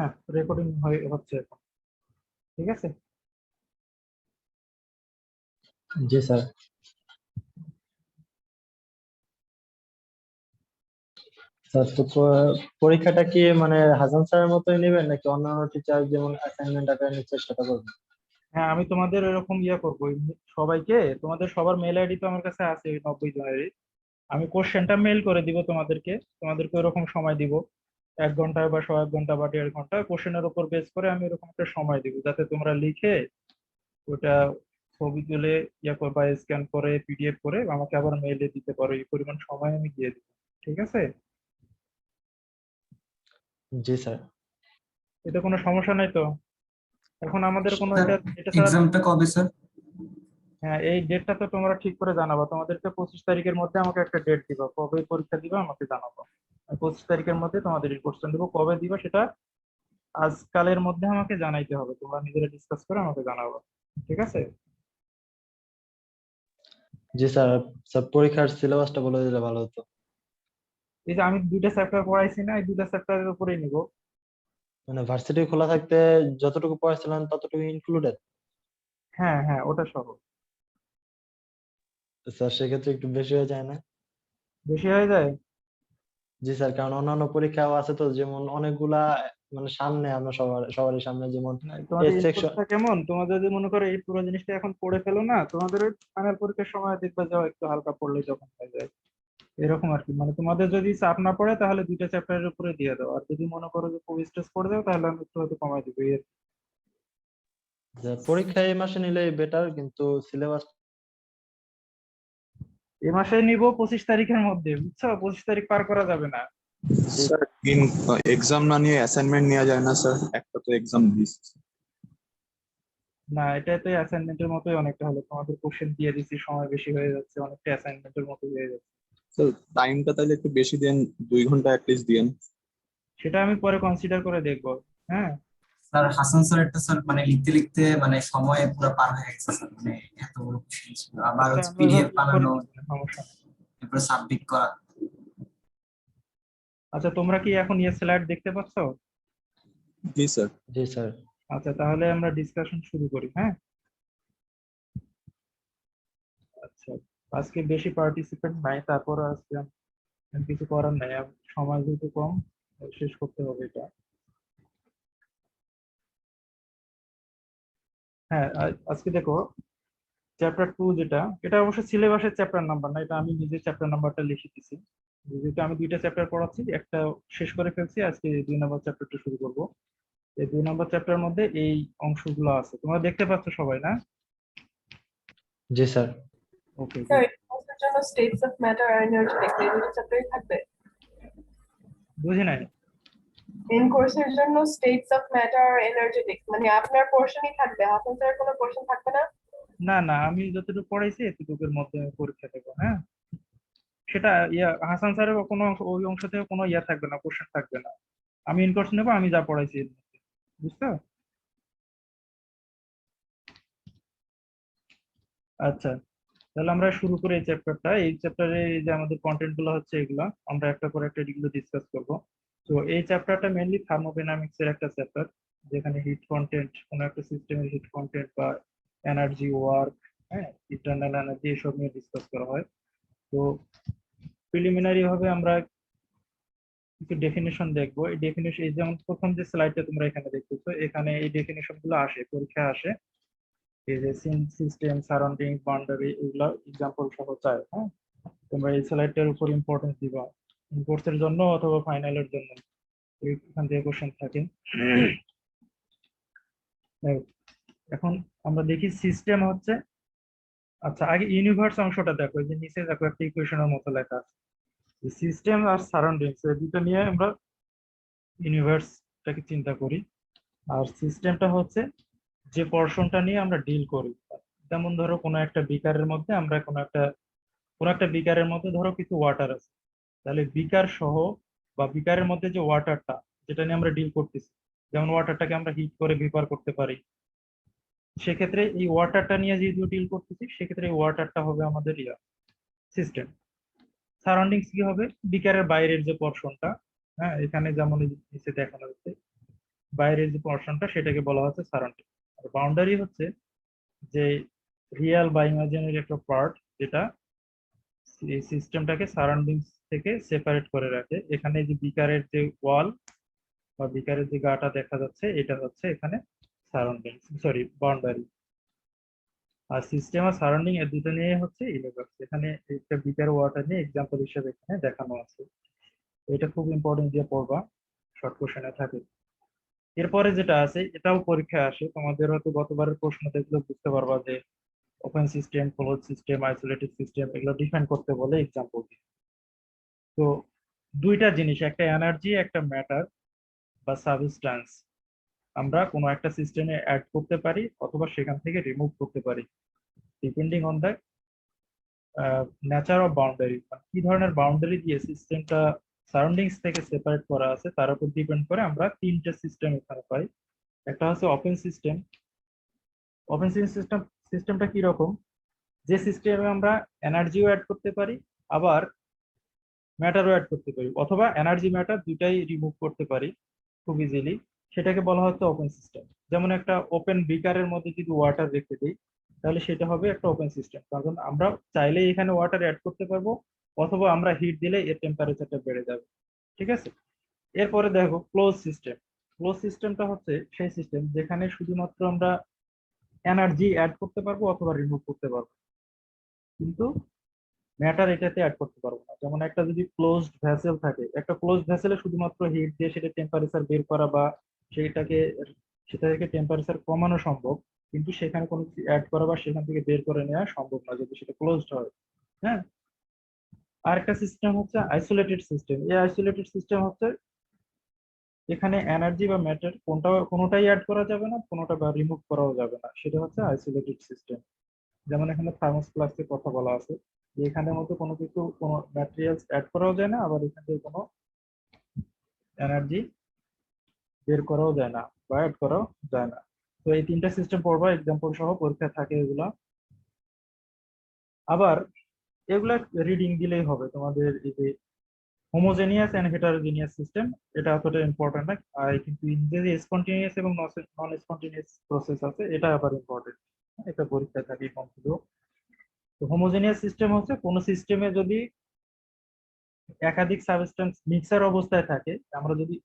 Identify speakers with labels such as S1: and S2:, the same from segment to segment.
S1: হ্যাঁ, রেকর্ডিং হচ্ছে এখন। ঠিক আছে।
S2: জি স্যার। স্যার তো পরীক্ষাটা কি মানে হাসান স্যারের মতোই নেবেন নাকি অন্যান্য টিচার যেমন অ্যাসাইনমেন্ট আকারে নিচ্ছে সেটা করবেন?
S1: হ্যাঁ, আমি তোমাদের এরকম করবো সবাইকে। তোমাদের সবার মেল আইডি তো আমার কাছে আছে, ওই 90 জনেরই। আমি কোশ্চেনটা মেল করে দিব তোমাদেরকে। তোমাদেরকে ওরকম সময় দিব, 1 ঘন্টা বা 1.5 ঘন্টা বা 1.5 ঘন্টা। কোশ্চেনের উপর বেস করে আমি এরকম একটা সময় দিব, যাতে তোমরা লিখে ওটা ছবি তুলে বা স্ক্যান করে পিডিএফ করে আমাকে আবার মেইলে দিতে পারো। এই পরিমাণ সময় আমি দিয়ে দিব। ঠিক আছে।
S2: জি স্যার।
S1: এতে কোনো সমস্যা নাই তো? এখন আমাদের কোনো
S3: স্যার
S1: এটা ছাড়া।
S3: এক্সামটা কবে স্যার?
S1: হ্যাঁ, এই ডেটটা তো তোমরা ঠিক করে জানাবা। তোমাদেরকে 25 তারিখের মধ্যে আমাকে একটা ডেট দিবা, কবে পরীক্ষা দিবা আমাকে জানাবো। 25 তারিখের মধ্যে তোমাদের কোশ্চেন দেবো, কবে দিবা সেটা আজকালের মধ্যে আমাকে জানাইতে হবে। তোমরা নিজেরা ডিসকাস করে আমাকে জানাবো। ঠিক আছে।
S2: জি স্যার। স্যার পরীক্ষার সিলেবাসটা বলে দিলে ভালো হতো।
S1: এই যে আমি 2টা চ্যাপ্টার পড়াইছি না, এই 2টা চ্যাপ্টারের উপরেই নিব।
S2: মানে ভার্সিটি খোলা থাকতে যতটুকু পড়াছিলেন ততটুকু ইনক্লুডেড?
S1: হ্যাঁ হ্যাঁ, ওটা সহ।
S2: স্যার সেক্ষেত্রে একটু বেশি হয়ে যায় না?
S1: বেশি হয়ে যায়।
S2: জি স্যার, কারণ অন্যান্য পরীক্ষাও আছে তো, যেমন অনেকগুলা মানে সামনে আমরা সবারই সামনে, যেমন
S1: না, তোমাদের
S2: এস সেকশন।
S1: ইনপুটটা কেমন? তোমরা যদি মনে করো এই পুরো জিনিসটা এখন পড়ে ফেলো না, তোমাদের ওই ফাইনাল পরীক্ষার সময় দেখবে যে একটু হালকা পড়লে যখন হয়ে যায় এরকম আর কি। মানে তোমাদের যদি চাপ না পড়ে তাহলে 2টা চ্যাপ্টারের উপরে দিয়ে দাও, আর যদি মনে করো যে খুব স্ট্রেস পড়ে যাও তাহলে আমি একটু হয়তো কমাই দিবো এই আর কি।
S2: পরীক্ষা এই মাসে নিলে বেটার, কিন্তু সিলেবাস।
S1: এ মাসে নিব 25 তারিখের মধ্যে, বুঝছো? 25 তারিখ পার করা যাবে না।
S4: স্যার এক্সাম না নিয়ে অ্যাসাইনমেন্ট নেওয়া যায় না স্যার? একটা তো এক্সাম দিচ্ছি।
S1: না, এটা তো অ্যাসাইনমেন্টের মতোই অনেকটা হলো। তোমাদের কোশ্চেন দিয়ে দিচ্ছি, সময় বেশি হয়ে যাচ্ছে, অনেকটা অ্যাসাইনমেন্টের মতো হয়ে যাচ্ছে।
S4: স্যার টাইমটা তাহলে একটু বেশি দেন, 2 ঘন্টা অ্যাটলিস্ট দিন।
S1: সেটা আমি পরে কনসিডার করে দেখবো। হ্যাঁ।
S3: স্যার হাসান স্যার একটা স্যার মানে লিখতে লিখতে মানে সময় পুরো পার হয়ে গেছে স্যার, মানে এত বড় কোশ্চেন ছিল, আবার
S1: আচ্ছা,
S3: হচ্ছে
S1: আমরা
S3: পিডিএফ
S1: ওইভাবে করে
S3: বানানো,
S1: দিচ্ছি, সমস্যা নেই।
S3: তারপরে সাবমিট করা।
S1: আচ্ছা, তোমরা কি এখন স্লাইড দেখতে পাচ্ছ?
S4: জি স্যার।
S2: জি স্যার।
S1: আচ্ছা, তাহলে আমরা ডিসকাশন শুরু করি। হ্যাঁ। আচ্ছা, আজকে বেশি পার্টিসিপেন্ট নাই, তারপর আজকে কিছু করার নাই। সময় যেহেতু কম, শেষ করতে হবে এটা। হ্যাঁ, আজকে দেখো চ্যাপ্টার 2 যেটা, এটা অবশ্য সিলেবাসের চ্যাপ্টার নাম্বার না, এটা আমি নিজে চ্যাপ্টার নাম্বারটা লিখে দিছি। যেহেতু আমি 2টা চ্যাপ্টার পড়াচ্ছি, একটা শেষ করে ফেলছি, আজকে 2 নম্বর চ্যাপ্টারটা শুরু করব। এই 2 নম্বর চ্যাপ্টারের মধ্যে এই অংশগুলো আছে, তোমরা দেখতে পাচ্ছ সবাই না?
S2: জি স্যার।
S1: ওকে,
S5: স্যার এর জন্য স্টেটস অফ ম্যাটার আর এনার্জেটিক এই দুটো চ্যাপ্টারই থাকবে।
S1: বুঝি নাই।
S5: মেন কোর্সের জন্য স্টেটস অফ ম্যাটার আর এনার্জেটিক মানে আপনার পোরশনই থাকবে, হাসান স্যারের কোনো পোরশন থাকবে না।
S1: না না, আমি যতটুকু পড়াইছি এতটুকুর মধ্যে আমি পরীক্ষা দেবো। হ্যাঁ। সেটা হাসান স্যারের কোনো অংশ, ওই অংশ থেকে কোনো থাকবে না, কোশ্চেন থাকবে না। আমি ইনকোর্স নেবো, আমি যা পড়াইছি এর মধ্যে। বুঝছো? আচ্ছা, তাহলে আমরা শুরু করি এই চ্যাপ্টারটা। এই চ্যাপ্টারে যে আমাদের কন্টেন্ট গুলো হচ্ছে এগুলো আমরা একটা করে একটা এগুলো ডিসকাস করব। তো এই চ্যাপ্টারটা মেইনলি থার্মোডাইনামিক্স এর একটা চ্যাপ্টার, যেখানে হিট কন্টেন্ট, কোনো একটা সিস্টেমের হিট কন্টেন্ট বা এনার্জি ওয়ার্ক, হ্যাঁ, ইন্টারনাল এনার্জি, এসব নিয়ে ডিসকাস করা হয়। তো প্রিলিমিনারি ভাবে আমরা কিছু ডেফিনেশন দেখবো। এই ডেফিনেশন, এই যেমন প্রথম যে স্লাইডটা তোমরা এখানে দেখতেছো, এখানে এই ডেফিনেশন গুলো আসে, পরীক্ষায় আসে। এই যে সিস্টেম, সারাউন্ডিং, বাউন্ডারি, এগুলো এক্সাম্পল সহ চায়। হ্যাঁ, তোমরা এই স্লাইডটার উপর ইম্পর্টেন্স দিবা, কোর্সের জন্য অথবা ফাইনালের জন্য। এখান থেকে কোশ্চেন থাকে। এখন আমরা দেখি সিস্টেম হচ্ছে। আচ্ছা, আগে ইউনিভার্স অংশটা দেখো, এই যে নিচে দেখো একটা ইকুয়েশনের মতো লেখা আছে। সিস্টেম আর সারাউন্ডিংস এই দুটো নিয়ে আমরা ইউনিভার্সটাকে চিন্তা করি। আর সিস্টেমটা হচ্ছে যে পোর্শনটা নিয়ে আমরা ডিল করি। যেমন ধরো কোনো একটা বিকারের মধ্যে আমরা কোনো একটা বিকারের মধ্যে ধরো কিছু ওয়াটার আছে, তাহলে বিকার সহ বা বিকারের মধ্যে যে ওয়াটারটা, যেটা নিয়ে আমরা ডিল করতেছি, যেমন ওয়াটারটাকে আমরা হিট করে ভেপার করতে পারি। সেক্ষেত্রে এই ওয়াটারটা নিয়ে যেহেতু ডিল করতেছি, সেক্ষেত্রে এই ওয়াটারটা হবে আমাদের সিস্টেম। সারাউন্ডিংস কি হবে? বিকারের বাইরের যে পোর্শনটা, হ্যাঁ, এখানে যেমন এই নিচে দেখানো হচ্ছে, বাইরের যে পোর্শনটা সেটাকে বলা হচ্ছে সারাউন্ডিং। আর বাউন্ডারি হচ্ছে যে রিয়েল বা ইমাজিনারি একটা পার্ট যেটা এই সিস্টেমটাকে সারাউন্ডিংস থেকে সেপারেট করে রাখে। এখানে যে বিকারের যে ওয়াল বা বিকারের যে গাটা দেখা যাচ্ছে এটা হচ্ছে এখানে সারাউন্ডিং, সরি বাউন্ডারি। আর সিস্টেম আর সারাউন্ডিং এর দুটো নিয়ে হচ্ছে ইউনিভার্স। এখানে একটা বিকার ওয়াটার নিয়ে এক্সাম্পল হিসেবে এখানে দেখানো আছে। এটা খুব ইম্পর্টেন্ট দিয়ে পড়বা, শর্ট কোশ্চেনে থাকে। এরপরে যেটা আছে এটাও পরীক্ষায় আসে, তোমাদের হয়তো গতবারের প্রশ্ন দেখলে বুঝতে পারবা যে open system, close system, isolated system এগুলো ডিফাইন করতে বলে এক্সাম্পল দিয়ে। তো দুইটা জিনিস, একটা এনার্জি একটা ম্যাটার বা সাবস্ট্যান্স, আমরা কোনো একটা সিস্টেমে অ্যাড করতে পারি অথবা সেখান থেকে রিমুভ করতে পারি depending on the nature of boundary. কি ধরনের বাউন্ডারি দিয়ে সিস্টেমটা সারাউন্ডিংস থেকে সেপারেট করা আছে তার উপর ডিপেন্ড করে আমরা তিনটে সিস্টেম এখানে পাই। একটা হচ্ছে ওপেন সিস্টেম। ওপেন সিস্টেমটা কি রকম, যে সিস্টেমে আমরা এনার্জিও অ্যাড করতে পারি আবার ম্যাটারও অ্যাড করতে পারি, অথবা এনার্জি ম্যাটার দুটাই রিমুভ করতে পারি খুব ইজিলি, সেটাকে বলা হচ্ছে ওপেন সিস্টেম। যেমন একটা ওপেন বিকারের মধ্যে যদি ওয়াটার রেখে দিই তাহলে সেটা হবে একটা ওপেন সিস্টেম, কারণ আমরা চাইলেই এখানে ওয়াটার অ্যাড করতে পারবো অথবা আমরা হিট দিলে এর টেম্পারেচারটা বেড়ে যাবে। ঠিক আছে, এরপরে দেখো ক্লোজ সিস্টেম। ক্লোজ সিস্টেমটা হচ্ছে সেই সিস্টেম যেখানে শুধুমাত্র আমরা এনার্জি অ্যাড করতে পারবো অথবা রিমুভ করতে পারবো, কিন্তু ম্যাটার এটাতে অ্যাড করতে পারবো না। যেমন একটা যদি ক্লোজড ভেসেল থাকে, একটা ক্লোজড ভেসেলে শুধুমাত্র হিট দিয়ে সেটা টেম্পারেচার বের করা বা সেটাকে সেটা থেকে টেম্পারেচার কমানো সম্ভব, কিন্তু সেখানে কোনো কিছু অ্যাড করা বা সেখান থেকে বের করে নেওয়া সম্ভব না যদি সেটা ক্লোজড হয়। হ্যাঁ, আর একটা সিস্টেম হচ্ছে আইসোলেটেড সিস্টেম। এই আইসোলেটেড সিস্টেম হচ্ছে এখানে এনার্জি বা ম্যাটার কোনোটাই অ্যাড করা যাবে না, কোনোটা বা রিমুভ করাও যাবে না, সেটা হচ্ছে আইসোলেটেড সিস্টেম। যেমন এখানে থার্মোস্ফ্লাস্কের কথা বলা আছে যে এখানের মধ্যে কোনো কিছু কোনো ম্যাটেরিয়ালস অ্যাড করাও যায় না, আবার এখান থেকে কোনো এনার্জি বের করাও যায় না বা অ্যাড করাও যায় না। তো এই তিনটা সিস্টেম পড়বা, এক্সাম্পল সহ পরীক্ষায় থাকে এগুলা। আবার এগুলা রিডিং দিলেই হবে তোমাদের। এই যে হোমোজেনিয়াস এন্ড হেটারোজেনিয়াস সিস্টেম, এটা অতটা ইম্পর্টেন্ট না। আর কিন্তু যে স্পন্টেনিয়াস এবং নন স্পন্টেনিয়াস প্রসেস আছে এটা আবার ইম্পর্টেন্ট, এটা পরীক্ষায় থাকে কমপ্লিট। তো হোমোজেনিয়াস সিস্টেম হচ্ছে কোন সিস্টেমে যদি একাধিক সাবস্টেন্স মিক্সার অবস্থায় থাকে, আমরা যদি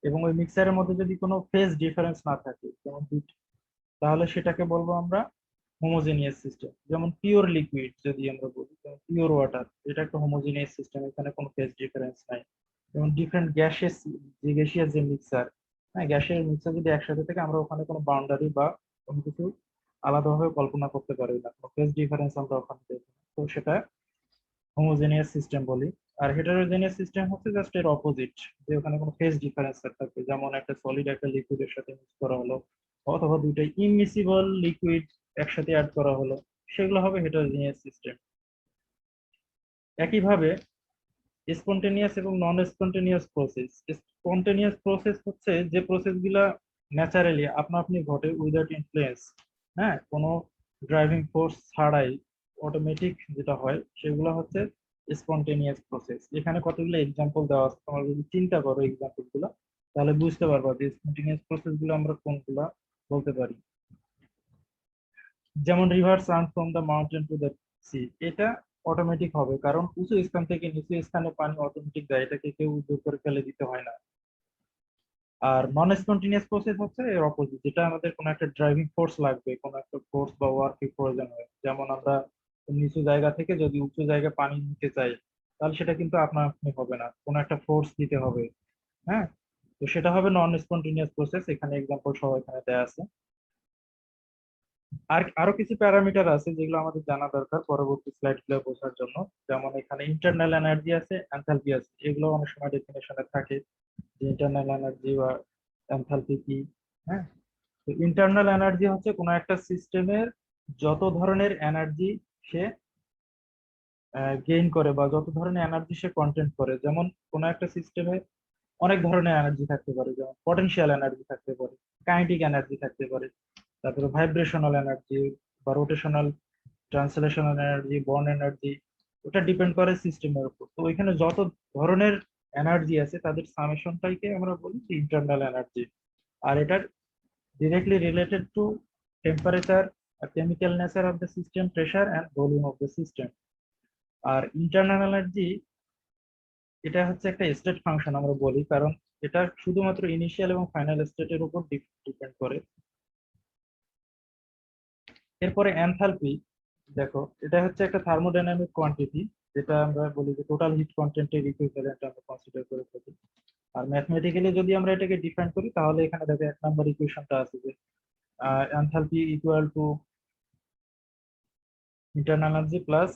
S1: এবং ওই মিক্সারের মধ্যে যদি কোনো ফেজ ডিফারেন্স না থাকে, যেমন তাহলে সেটাকে বলবো আমরা হোমোজেনিয়াস সিস্টেম। যেমন পিওর লিকুইড যদি আমরা বলি, যেমন পিওর ওয়াটার, এটা একটা হোমোজেনিয়াস সিস্টেম, এখানে কোনো ফেজ ডিফারেন্স নাই। যেমন ডিফারেন্ট গ্যাসেস, যে গ্যাসিয়াস যে মিক্সার, হ্যাঁ গ্যাসের মিক্সার যদি একসাথে থাকে আমরা ওখানে কোনো বাউন্ডারি বা কোনো কিছু আলাদাভাবে কল্পনা করতে পারি না, কোনো ফেজ ডিফারেন্স আমরা ওখানে দেখি না। তো সেটা হোমোজেনিয়াস সিস্টেম বলি। আর হেটারোজেনিয়াস সিস্টেম হচ্ছে জাস্ট এর অপোজিট, যে ওখানে কোনো ফেজ ডিফারেন্স থাকবে, যেমন একটা সলিড একটা লিকুইডের সাথে মিক্স করা হলো অথবা দুইটাই ইমমিসিবল লিকুইড একসাথে অ্যাড করা হলো, সেগুলো হবে হেটারোজেনিয়াস সিস্টেম। একইভাবে স্পন্টেনিয়াস এবং নন স্পন্টেনিয়াস প্রসেস। স্পন্টেনিয়াস প্রসেস হচ্ছে যে প্রসেসগুলা ন্যাচারালি আপনা আপনি ঘটে উইদাউট ইনফ্লুয়েন্স, হ্যাঁ কোনো ড্রাইভিং ফোর্স ছাড়াই অটোমেটিক যেটা হয় সেগুলো হচ্ছে স্পন্টেনিয়াস প্রসেস। এখানে কতগুলো এক্সাম্পল দেওয়া আছে, তোমরা যদি চিন্তা করো এক্সাম্পল গুলো তাহলে বুঝতে পারবা যে স্পন্টেনিয়াস প্রসেস গুলো আমরা কোনগুলা বলতে পারি। যেমন rivers run from the mountain to the sea, এটা অটোমেটিক হবে কারণ উঁচু স্থান থেকে নিচু স্থানে পানি অটোমেটিক যায়, এটাকে কেউ জোর করে ফেলে দিতে হয় না। আর নন স্পন্টেনিয়াস প্রসেস হচ্ছে এর অপোজিট, যেটা আমাদের কোনো একটা ড্রাইভিং ফোর্স লাগবে, কোনো একটা ফোর্স বা ওয়ার্কের প্রয়োজন হয়। যেমন আমরা নিচু জায়গা থেকে যদি উঁচু জায়গায় পানি নিতে চাই তাহলে সেটা কিন্তু আপনা আপনি হবে না, কোনো একটা ফোর্স দিতে হবে। হ্যাঁ, তো সেটা হবে নন স্পন্টেনিয়াস প্রসেস, এখানে এক্সাম্পল সহ এখানে দেয়া আছে। আর আরো কিছু প্যারামিটার আছে যেগুলো আমাদের জানা দরকার পরবর্তী স্লাইড গুলো বোঝার জন্য। যেমন এখানে ইন্টারনাল এনার্জি আছে, এনথালপি আছে, এগুলো অনেক সময় ডেফিনেশনে থাকে যে ইন্টারনাল এনার্জি বা এনথালপি কি। হ্যাঁ, তো ইন্টারনাল এনার্জি হচ্ছে কোনো একটা সিস্টেমের যত ধরনের এনার্জি সে গেইন করে বা যত ধরনের এনার্জি সে কন্টেন্ট করে। যেমন কোনো একটা সিস্টেমে অনেক ধরনের এনার্জি থাকতে পারে, যেমন পটেনশিয়াল এনার্জি থাকতে পারে, কাইনেটিক এনার্জি থাকতে পারে, তারপরে ভাইব্রেশনাল এনার্জি বা rotational translational energy, born energy, ওটা ডিপেন্ড করে সিস্টেমের উপর। তো ওইখানে যত ধরনের এনার্জি আছে তাদের সামেশনটাকে আমরা বলি ইন্টারনাল এনার্জি। আর এটার directly related to temperature, chemical nature of the system, pressure and volume of the system. আর ইন্টারনাল এনার্জি এটা হচ্ছে একটা স্টেট ফাংশন আমরা বলি, কারণ এটা শুধুমাত্র ইনিশিয়াল এবং ফাইনাল স্টেটের উপর ডিপেন্ড করে। এরপরে এনথালপি, দেখো এটা হচ্ছে একটা থার্মোডাইনামিক কোয়ান্টিটি, যেটা আমরা বলি যে টোটাল হিট কন্টেন্টের ইকুইভ্যালেন্ট আমরা কনসিডার করে থাকি। আর ম্যাথমেটিক্যালি যদি আমরা এটাকে ডিফাইন করি তাহলে এখানে দেখো 1 নাম্বার ইকুয়েশনটা আছে যে enthalpy equal to internal energy plus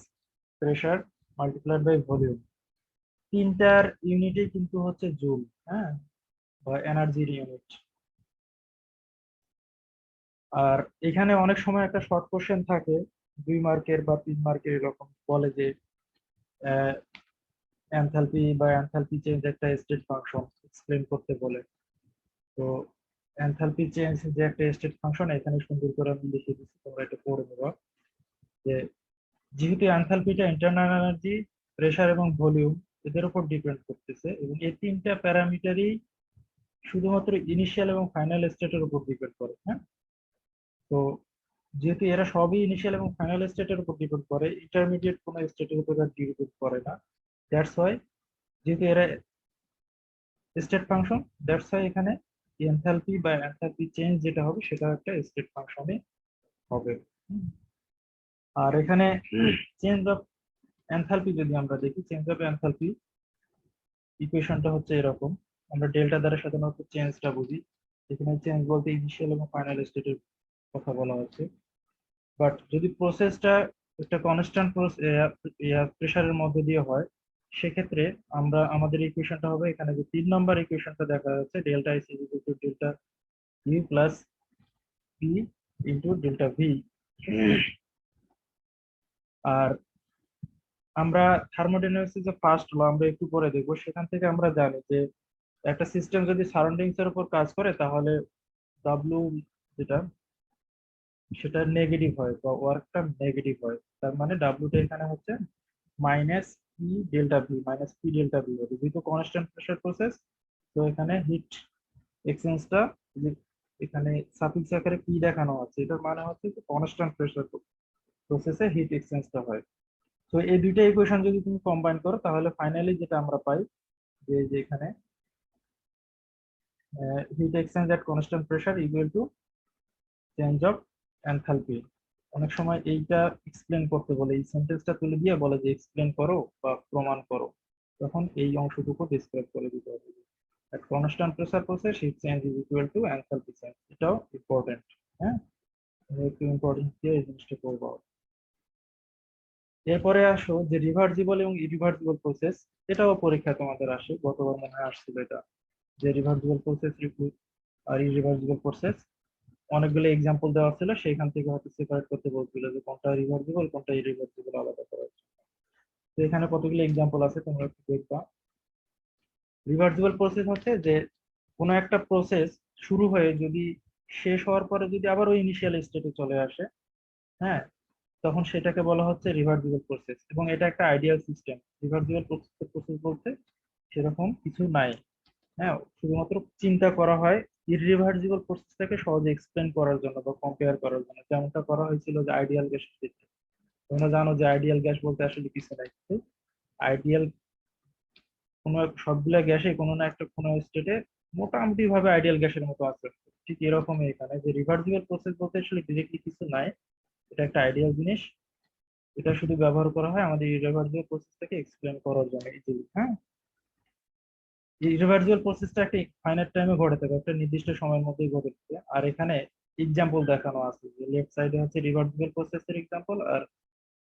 S1: pressure multiplied by volume. তিনটার ইউনিটই কিন্তু হচ্ছে জুল, হ্যাঁ, বা এনার্জির ইউনিট। আর এখানে অনেক সময় একটা শর্ট কোশ্চেন থাকে 2 মার্কের বা 3 মার্কের, এরকম বলে যে এনথালপি বা এনথালপি চেঞ্জ একটা স্টেট ফাংশন এক্সপ্লেন করতে বলে। তো এনথালপি চেঞ্জ যে একটা স্টেট ফাংশন এখানে সুন্দর করে আমি লিখে দিচ্ছি, তোমরা এটা পড়ে নেবা। যে যেহেতু এনথালপিটা ইন্টারনাল এনার্জি, প্রেসার এবং ভলিউম এদের উপর ডিপেন্ড করতেছে, এবং এই তিনটা প্যারামিটারই শুধুমাত্র ইনিশিয়াল এবং ফাইনাল স্টেটের উপর ডিপেন্ড করে, হ্যাঁ। তো যেহেতু এরা সবই ইনিশিয়াল এবং ফাইনাল স্টেটের উপর ডিপেন্ড করে, ইন্টারমিডিয়েট কোনো স্টেটের উপর ডিপেন্ড করে না। দ্যাটস ওয়াই যেহেতু এরা স্টেট ফাংশন, দ্যাটস ওয়াই এখানে এনথালপি বা এনথালপি চেঞ্জ যেটা হবে সেটা একটা স্টেট ফাংশনে হবে। আর এখানে চেঞ্জ অফ এনথালপি যদি আমরা দেখি, চেঞ্জ অফ এনথালপি ইকুয়েশনটা হচ্ছে এরকম। আমরা ডেল্টা দ্বারা সাধারণত চেঞ্জটা বুঝি, এখানে চেঞ্জ বলতে ইনিশিয়াল এবং ফাইনাল স্টেটের কথা বলা হচ্ছে। বাট যদি প্রসেসটা একটা কনস্ট্যান্ট প্রেসারের মধ্যে দিয়ে হয়, সেক্ষেত্রে আমরা আমাদের ইকুয়েশনটা হবে এখানে যে 3 নম্বর ইকুয়েশনটা দেখা যাচ্ছে, delta is equal to delta U plus P into delta V. আর আমরা থার্মোডাইনামিক্স যে ফার্স্ট ল আমরা একটু পরে দেখবো, সেখান থেকে আমরা জানি যে একটা সিস্টেম যদি সারাউন্ডিংস এর উপর কাজ করে তাহলে ডাব্লিউ যেটা সেটা নেগেটিভ হয় বা ওয়ার্কটা নেগেটিভ হয়। তার মানে ডাব্লিউটা এখানে হচ্ছে minus P delta V, minus P delta V হবে, যেহেতু কনস্ট্যান্ট প্রেসার প্রসেস। তো এখানে হিট এক্সচেঞ্জটা এখানে সাফিক্স আকারে পি দেখানো আছে, এটার মানে হচ্ছে যে কনস্ট্যান্ট প্রেসার প্রসেসে হিট এক্সচেঞ্জটা হয়। তো এই দুইটা ইকুয়েশন যদি তুমি কম্বাইন করো তাহলে ফাইনালি যেটা আমরা পাই যে এখানে heat exchange at constant pressure equal to change of enthalpy. অনেক সময় এইটা এক্সপ্লেন করতে বলে, এই সেন্টেন্সটা তুলে দিয়ে বলে যে এক্সপ্লেন করো বা প্রমাণ করো, তখন এই অংশটুকু ডিসক্রাইব করে দিতে হবে। At constant pressure process heat change is equal to enthalpy change. এটাও ইম্পর্টেন্ট, হ্যাঁ, একটু ইম্পর্টেন্ট দিয়ে এই জিনিসটা করবো। এরপরে আসো যে রিভার্সিবল এবং ইরিভার্সিবল প্রসেস, এটাও পরীক্ষা তোমাদের আসে, গতবার মনে হয় আসছিল এটা, যে রিভার্সিবল প্রসেস আর ইরিভার্সিবল প্রসেস অনেকগুলো এক্সাম্পল দেওয়া ছিল, সেইখান থেকে হয়তো সেপারেট করতে বলছিল যে কোনটা রিভার্সিবল কোনটা ইরিভার্সিবল আলাদা করার জন্য। তো এখানে কতগুলো এক্সাম্পল আছে তোমরা একটু দেখবা। রিভার্সিবল প্রসেস হচ্ছে যে কোনো একটা প্রসেস শুরু হয়ে যদি শেষ হওয়ার পরে যদি আবার ওই ইনিশিয়াল স্টেটে চলে আসে, হ্যাঁ, তখন সেটাকে বলা হচ্ছে রিভার্সিবল প্রসেস। এবং এটা একটা আইডিয়াল সিস্টেম। রিভার্সিবল প্রসেস বলতে সেরকম কিছু নাই, হ্যাঁ, শুধুমাত্র চিন্তা করা হয় ইররিভার্সিবল প্রসেসটাকে সহজে এক্সপ্লেন করার জন্য বা কম্পেয়ার করার জন্য, যেমনটা করা হয়েছিল যে আইডিয়াল গ্যাসের ক্ষেত্রে। তোমরা জানো যে আইডিয়াল গ্যাস বলতে আসলে কিছু নাই, কিন্তু আইডিয়াল কোনো সবগুলা গ্যাসে কোনো না একটা কোনো স্টেটে মোটামুটি ভাবে আইডিয়াল গ্যাসের মতো আছে। ঠিক এরকমই এখানে যে রিভার্সিবল প্রসেস বলতে আসলে ডিরেক্টলি কিছু নাই, এটা একটা আইডিয়াল জিনিস। এটা শুধু ব্যবহার করা হয় আমাদের ইররিভার্সিবল প্রসেসটাকে এক্সপ্লেন করার জন্য ইজিলি, হ্যাঁ। ইররিভার্সিবল প্রসেসটা একটা ফাইনাইট টাইমে ঘটে থাকে, একটা নির্দিষ্ট সময়ের মধ্যেই ঘটে থাকে। আর এখানে এক্সাম্পল দেখানো আছে যে লেফট সাইডে হচ্ছে রিভার্সিবল প্রসেসের এক্সাম্পল, আর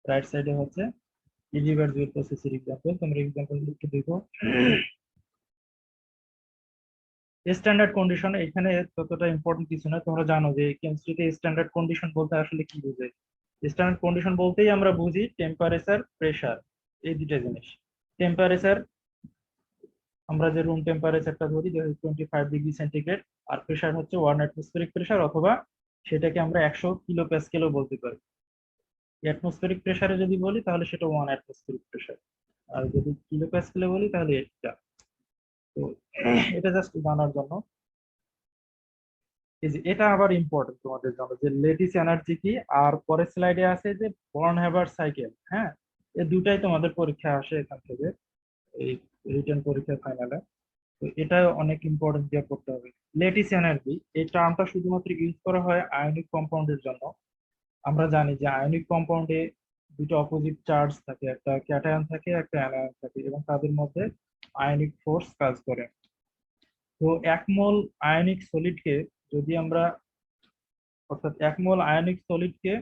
S1: রাইট সাইডে হচ্ছে ইররিভার্সিবল প্রসেসের এক্সাম্পল। তোমরা এক্সাম্পল একটু দেখো। স্ট্যান্ডার্ড কন্ডিশন এখানে ততটা ইম্পর্টেন্ট কিছু না, তোমরা জানো যে কেমিস্ট্রিতে স্ট্যান্ডার্ড কন্ডিশন বলতে আসলে কি বোঝায়। স্ট্যান্ডার্ড কন্ডিশন বলতেই আমরা বুঝি টেম্পারেচার, প্রেসার, এই দুটা জিনিস। টেম্পারেচার আমরা যে রুম টেম্পারেচারটা ধরি যে 25°C, আর প্রেসার হচ্ছে 1 অ্যাটমসফেরিক প্রেসার, অথবা সেটাকে আমরা 100 কিলো প্যাসকেলও বলতে পারি। অ্যাটমসফেরিক প্রেসারে যদি বলি তাহলে সেটা 1 অ্যাটমসফেরিক প্রেসার, আর যদি কিলো প্যাসকেলে বলি তাহলে এটা। তো এটা জাস্ট জানার জন্য। এই যে এটা আবার ইম্পর্টেন্ট তোমাদের জন্য যে লেটিস এনার্জি কি, আর পরের স্লাইডে আছে যে বর্ন হ্যাভার সাইকেল। হ্যাঁ, এই দুটাই তোমাদের পরীক্ষা আসে এখান থেকে, এই রিটেন পরীক্ষা ফাইনালে। তো এটা অনেক ইম্পর্টেন্ট দিয়ে করতে হবে। লেটিস এনার্জি এই টার্মটা শুধুমাত্র ইউজ করা হয় আয়নিক কম্পাউন্ডের জন্য। আমরা জানি যে আয়নিক কম্পাউন্ডে দুটো অপোজিট চার্জ থাকে, একটা ক্যাটায়ন থাকে একটা অ্যানায়ন থাকে, এবং তাদের মধ্যে আয়নিক ফোর্স কাজ করে। তো এক মোল আয়নিক সলিডকে যদি আমরা, অর্থাৎ এক মোল আয়নিক সলিডকে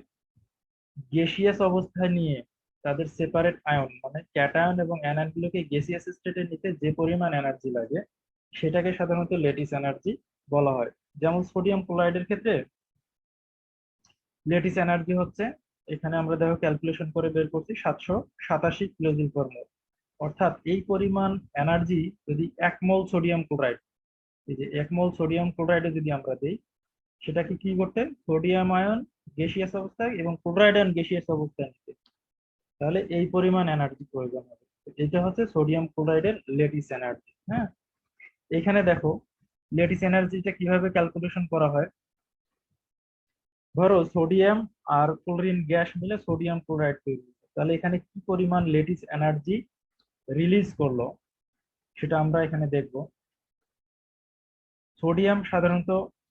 S1: গ্যাসিয়াস অবস্থায় নিয়ে তাদের সেপারেট আয়ন মানে ক্যাটায়ন এবং অ্যানায়ন গুলোকে গ্যাসিয়াস স্টেটে নিতে যে পরিমাণ এনার্জি লাগে সেটাকে সাধারণত লেটিস এনার্জি বলা হয়। যেমন সোডিয়াম ক্লোরাইডের ক্ষেত্রে লেটিস এনার্জি হচ্ছে, এখানে আমরা দেখো ক্যালকুলেশন করে বের করছি 787 কিলোজুল পার মোল। অর্থাৎ এই পরিমাণ এনার্জি যদি এক মোল সোডিয়াম ক্লোরাইড, এই যে এক মোল সোডিয়াম ক্লোরাইডে যদি আমরা দিই, সেটাকে কি করতে, সোডিয়াম আয়ন গ্যাসিয়াস অবস্থায় এবং ক্লোরাইড আয়ন গ্যাসিয়াস অবস্থায় নিতে, তাহলে এই পরিমাণ এনার্জি প্রয়োজন হবে। এটা হচ্ছে সোডিয়াম ক্লোরাইডের লেটিস এনার্জি। হ্যাঁ, এখানে দেখো লেটিস এনার্জিটা কিভাবে ক্যালকুলেশন করা হয়। ধরো সোডিয়াম আর ক্লোরিন গ্যাস মিলে সোডিয়াম ক্লোরাইড তৈরি হলো। তাহলে এখানে কি পরিমাণ লেটিস এনার্জি রিলিজ করলো সেটা আমরা এখানে দেখব। সোডিয়াম সাধারণত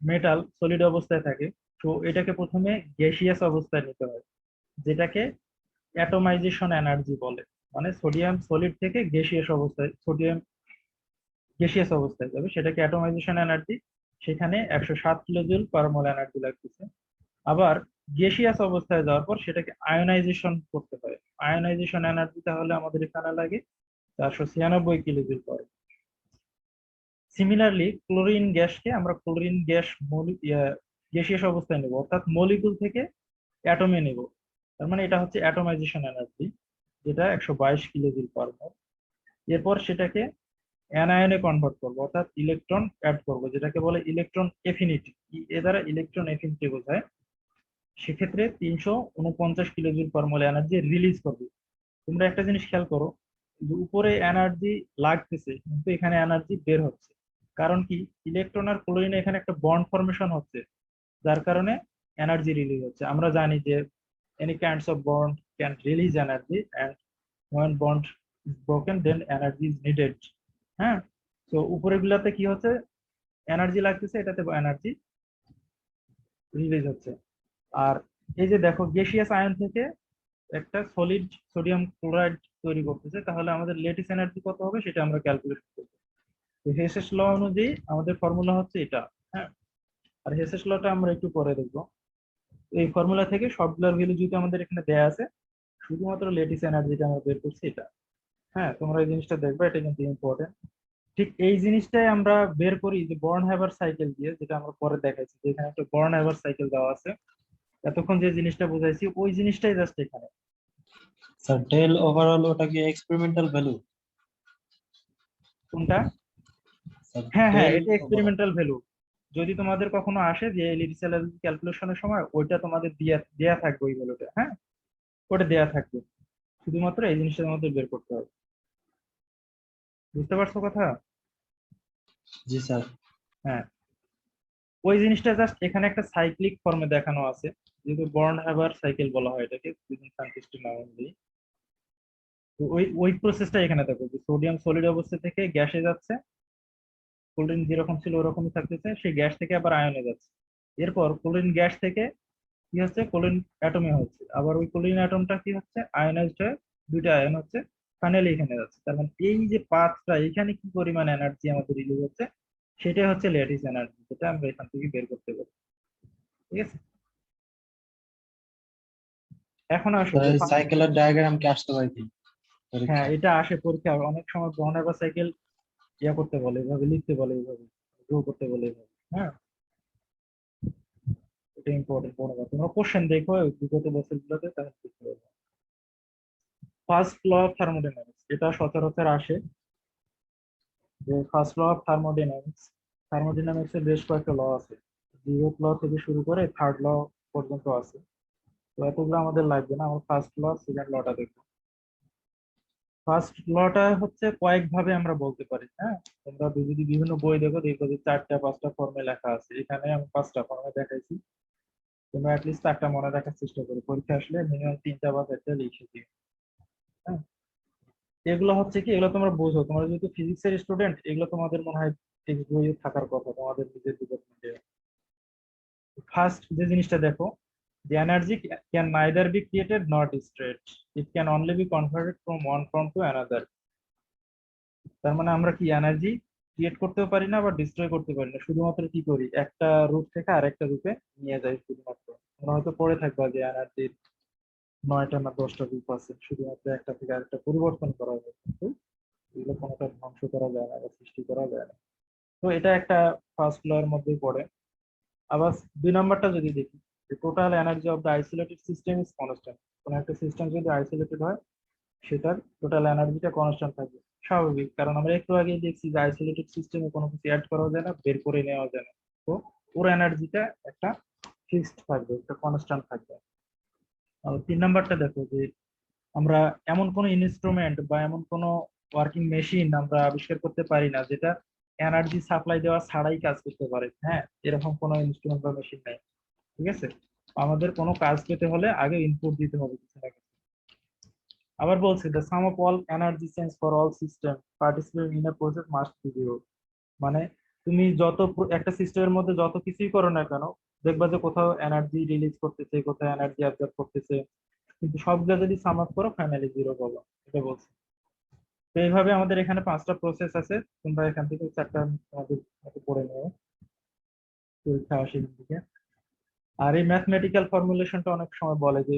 S1: মেটাল সলিড অবস্থায় থাকে, তো এটাকে প্রথমে গ্যাসিয়াস অবস্থায় নিতে হয়, যেটাকে অ্যাটমাইজেশন এনার্জি বলে। মানে সোডিয়াম সলিড থেকে গ্যাসিয়াস অবস্থায়, সোডিয়াম গ্যাসিয়াস অবস্থায় যাবে, সেটাকে অ্যাটমাইজেশন এনার্জি। সেখানে 107 কিলোজুল পার মোল এনার্জি লাগতেছে। আবার গ্যাসিয়াস অবস্থায় যাওয়ার পর সেটাকে আয়োনাইজেশন করতে হয়। আয়োনাইজেশন এনার্জি তাহলে আমাদের এখানে লাগে 496 কিলোজুল পার। সিমিলারলি ক্লোরিন গ্যাসকে আমরা ক্লোরিন গ্যাস গ্যাসিয়াস অবস্থায় নেব, অর্থাৎ মলিকুল থেকে অ্যাটমে নেব। তার মানে এটা হচ্ছে অ্যাটমাইজেশন এনার্জি, যেটা 122 কিলোজুল পার মোল। এরপর সেটাকে অ্যানায়নে কনভার্ট করবো, অর্থাৎ ইলেকট্রন অ্যাড করবো, যেটাকে বলে ইলেকট্রন এফিনিটি। এ দ্বারা ইলেকট্রন এফিনিটি বোঝায়। সেক্ষেত্রে 349 কিলোজুল পার মোল এনার্জি রিলিজ করবে। তোমরা একটা জিনিস খেয়াল করো, যে উপরে এনার্জি লাগতেছে কিন্তু এখানে এনার্জি বের হচ্ছে। কারণ কি, ইলেকট্রন আর ক্লোরিনে এখানে একটা বন্ড ফর্মেশন হচ্ছে, যার কারণে এনার্জি রিলিজ হচ্ছে। আমরা জানি যে any kinds of bond can release energy, and when bond is broken then energy is needed. হ্যাঁ, তো উপরের গুলাতে কি হচ্ছে, এনার্জি লাগতেছে, এটাতে এনার্জি রিলিজ হচ্ছে। আর এই যে দেখো গ্যাসিয়াস আয়ন থেকে একটা সলিড সোডিয়াম ক্লোরাইড তৈরি করতেছে, তাহলে আমাদের লেটিস এনার্জি কত হবে সেটা আমরা ক্যালকুলেট করব। তো হেসেস ল অনুযায়ী আমাদের ফর্মুলা হচ্ছে এটা। হ্যাঁ, আর হেসেস লটা আমরা একটু পরে দেখবো। এই ফর্মুলা থেকে সবগুলোর ভ্যালু যদি আমাদের এখানে দেয়া আছে, শুধুমাত্র লেটিস এনার্জিটা আমরা বের করছি এটা। হ্যাঁ, তোমরা এই জিনিসটা দেখবে, এটা কিন্তু ইম্পর্টেন্ট। ঠিক এই জিনিসটাই আমরা বের করি যে বর্ন হ্যাভার সাইকেল দিয়ে, যেটা আমরা পরে দেখাইছি, যে এখানে একটা বর্ন হ্যাভার সাইকেল দেওয়া আছে। এতক্ষণ যে জিনিসটা বুঝাইছি ওই জিনিসটাই জাস্ট এখানে।
S2: স্যার ডেল ওভারঅল ওটা কি এক্সপেরিমেন্টাল ভ্যালু?
S1: কোনটা?
S2: স্যার
S1: হ্যাঁ হ্যাঁ,
S2: ডেল
S1: এটা এক্সপেরিমেন্টাল ভ্যালু। যদি তোমাদের কখনো আসে যে লিরিক্যাল ক্যালকুলেশনের সময়, ওইটা তোমাদের দেয়া থাকবে ওই ভ্যালুটা। হ্যাঁ, ওটা দেয়া থাকবে, শুধুমাত্র এই জিনিসটা আমাদের বের করতে হবে। বুঝতে পারছো কথা?
S2: জি স্যার।
S1: হ্যাঁ, ওই জিনিসটা জাস্ট এখানে একটা সাইক্লিক ফর্মে দেখানো আছে, যেহেতু বর্ন হ্যাভার সাইকেল বলা হয় এটাকে, সায়েন্টিস্টের নাম অনুযায়ী। তো ওই ওই প্রসেসটা এখানে দেখো, যে সোডিয়াম সলিড অবস্থা থেকে গ্যাসে যাচ্ছে, ক্লোরিন যেরকম ছিল ওরকমই থাকতেছে, সেই গ্যাস থেকে আবার আয়নে যাচ্ছে। এরপর ক্লোরিন গ্যাস থেকে কি হচ্ছে, ক্লোরিন অ্যাটমে হচ্ছে, আবার ওই ক্লোরিন অ্যাটমটা কি হচ্ছে, আয়নাইজড হয়ে দুইটা আয়ন হচ্ছে, ফাইনালি এখানে যাচ্ছে। তার মানে এই যে পাথটা, এখানে কি পরিমাণ এনার্জি আমাদের রিলিজ হচ্ছে, সেটাই হচ্ছে ল্যাটিস এনার্জি, যেটা আমরা এখান থেকে বের করতে পারি। ঠিক আছে, এখন আসো যে
S2: সাইকেলের ডায়াগ্রাম কি আসতে পারে কি
S1: হ্যাঁ,
S2: পরীক্ষা?
S1: এটা আসে পরীক্ষা অনেক সময়, বর্ন বা সাইকেল ইয়া করতে বলে, এভাবে লিখতে বলে, এইভাবে ড্র করতে বলে, এইভাবে। হ্যাঁ, এটা ইম্পর্টেন্ট বড় কথা, তোমরা কোশ্চেন দেখো বিগত বছরগুলোতে, তাহলে বুঝতে পারবে। ফার্স্ট ল অফ থার্মোডাইনামিক্স, এটা সচরাচর আসে, যে first law of thermodynamics. Thermodynamics এর বেশ কয়েকটা ল আছে, 0th ল থেকে শুরু করে 3rd ল পর্যন্ত আছে। তো এতগুলো আমাদের লাগবে না, আমরা ফার্স্ট ল সেকেন্ড লটা দেখবো। ফার্স্ট লটা হচ্ছে কয়েক ভাবে আমরা বলতে পারি, হ্যাঁ। তোমরা যদি বিভিন্ন বই দেখো, দেখবো যে 4টা 5টা ফর্মে লেখা আছে, এখানে আমি 5টা ফর্মে দেখাইছি। তোমরা অ্যাটলিস্ট 4টা মনে রাখার চেষ্টা করো, পরীক্ষা আসলে মিনিমাম 3টা বা 4টা লিখে দিও, হ্যাঁ। এগুলো হচ্ছে কি, এগুলো তোমরা বোঝো, তোমরা যেহেতু ফিজিক্সের স্টুডেন্ট, এগুলো তোমাদের মনে হয় টেক্সট বইয়ে থাকার কথা তোমাদের নিজের ডিপার্টমেন্টে। ফার্স্ট যে জিনিসটা দেখো, the energy can neither be created nor destroyed, it can only be converted from one form to another। তার মানে আমরা কি এনার্জি ক্রিয়েট করতেও পারি না বা ডিস্ট্রয় করতে পারি না, শুধুমাত্র কি করি, একটা রূপ থেকে আরেকটা রূপে নিয়ে যাই শুধুমাত্র। তোমরা হয়তো পড়ে থাকবা যে এনার্জির 9টা না 10টা রূপ আছে, শুধুমাত্র একটা থেকে আরেকটা পরিবর্তন করা যায়, কিন্তু এগুলো কোনোটা ধ্বংস করা যায় না বা সৃষ্টি করা যায় না। তো এটা একটা ফার্স্ট ল এর মধ্যেই পড়ে। আবার 2 নম্বরটা যদি দেখি, total energy of the isolated system is constant. কোন একটা সিস্টেম যদি আইসোলেটেড হয়, সেটার টোটাল এনার্জিটা কনস্ট্যান্ট থাকবে, স্বাভাবিক, কারণ আমরা একটু আগেই দেখছি যে আইসোলেটেড সিস্টেমে কোনো কিছু অ্যাড করা যায় না, বের করে নেওয়া যায় না। তো ওর এনার্জিটা একটা ফিক্সড থাকবে, একটা কনস্ট্যান্ট থাকবে। আর 3 নম্বরটা দেখো যে আমরা এমন কোনো ইনস্ট্রুমেন্ট বা এমন কোনো ওয়ার্কিং মেশিন আমরা আবিষ্কার করতে পারি না যেটা এনার্জি সাপ্লাই দেওয়া ছাড়াই কাজ করতে পারে, হ্যাঁ। এরকম কোনো ইনস্ট্রুমেন্ট বা মেশিন নাই, ঠিক আছে। আমাদের কোনো কাজ পেতে হলে আগে ইনপুট দিতে হবে কিছু না কিছু। আবার বলছে the sum of all energy change for all system participating in a process must be zero। মানে তুমি যত একটা সিস্টেমের মধ্যে যত কিছুই করো না কেন, দেখবা যে কোথাও এনার্জি রিলিজ করতেছে, কোথাও এনার্জি অ্যাবজর্ব করতেছে, কিন্তু সবগুলো যদি সাম আপ করো ফাইনালি জিরো পাবো, এটা বলছে। তো এইভাবে আমাদের এখানে 5টা প্রসেস আছে, তোমরা এখান থেকে 4টা তোমাদের মতো পড়ে নেবে, পরীক্ষা আসে দিকে। আর এই ম্যাথমেটিক্যাল ফর্মুলেশনটা অনেক সময় বলে যে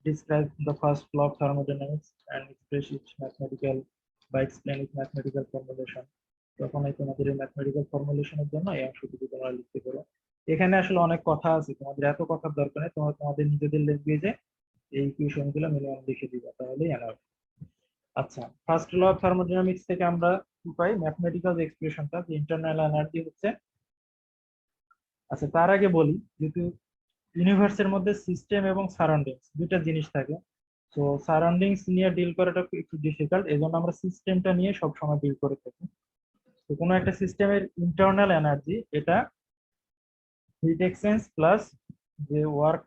S1: describe the first law of thermodynamics and express it mathematical বা এক্সপ্লেন ইট ম্যাথমেটিক্যাল ফর্মুলেশন। তখন এই তোমাদের এই ম্যাথমেটিক্যাল ফর্মুলেশনের জন্য এই অংশটুকু তোমরা লিখতে পারো। এখানে আসলে অনেক কথা আছে, তোমাদের এত কথার দরকার নেই, তোমরা তোমাদের নিজেদের লিখবে যে এই ইকুয়েশন গুলো মিনিমাম লিখে দিবা, তাহলেই এনাফ। আচ্ছা, ফার্স্ট ল অফ থার্মোডাইনামিক্স থেকে আমরা কি পাই, ম্যাথমেটিক্যাল এক্সপ্রেশনটা যে ইন্টারনাল এনার্জি হচ্ছে। আচ্ছা, তার আগে বলি, যেহেতু ইউনিভার্সের মধ্যে সিস্টেম এবং সারাউন্ডিংস দুইটা জিনিস থাকে, তো সারাউন্ডিংস নিয়ে ডিল করাটা একটু ডিফিকাল্ট, এই জন্য আমরা সিস্টেমটা নিয়ে সবসময় ডিল করে থাকি। তো কোনো একটা সিস্টেমের ইন্টারনাল এনার্জি, এটা হিট এক্সচেঞ্জ প্লাস যে ওয়ার্ক,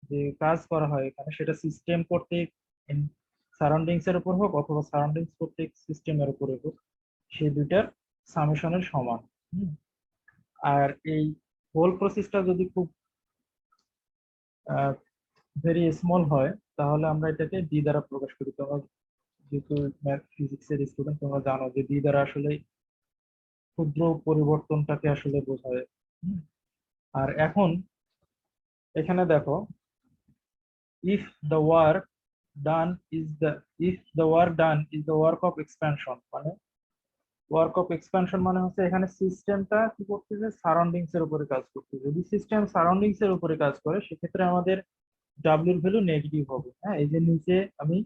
S1: যে কাজ করা হয় এখানে, সেটা সিস্টেম কর্তৃক সারাউন্ডিংস এর উপর হোক অথবা সারাউন্ডিংস কর্তৃক সিস্টেমের উপরে হোক, সেই দুইটার সামেশনের সমান। হুম। আর এই হোল প্রসেসটা যদি খুব ভেরি স্মল হয়, তাহলে আমরা এটাকে ডি দ্বারা প্রকাশ করি। তোমরা যেহেতু ম্যাথ ফিজিক্স এর স্টুডেন্ট, তোমরা জানো যে ডি দ্বারা আসলে ক্ষুদ্র পরিবর্তনটাকে আসলে বোঝায়। হুম। আর এখন এখানে দেখো, if the work if the work of expansion, মানে ওয়ার্ক অফ এক্সপ্যানশন মানে হচ্ছে এখানে সিস্টেমটা কি করতেছে, সারাউন্ডিংস এর উপরে কাজ করতেছে। যদি সিস্টেম সারাউন্ডিংস এর উপরে কাজ করে, সেক্ষেত্রে আমাদের ডাব্লিউ এর ভ্যালু নেগেটিভ হবে, হ্যাঁ। এই যে নিচে আমি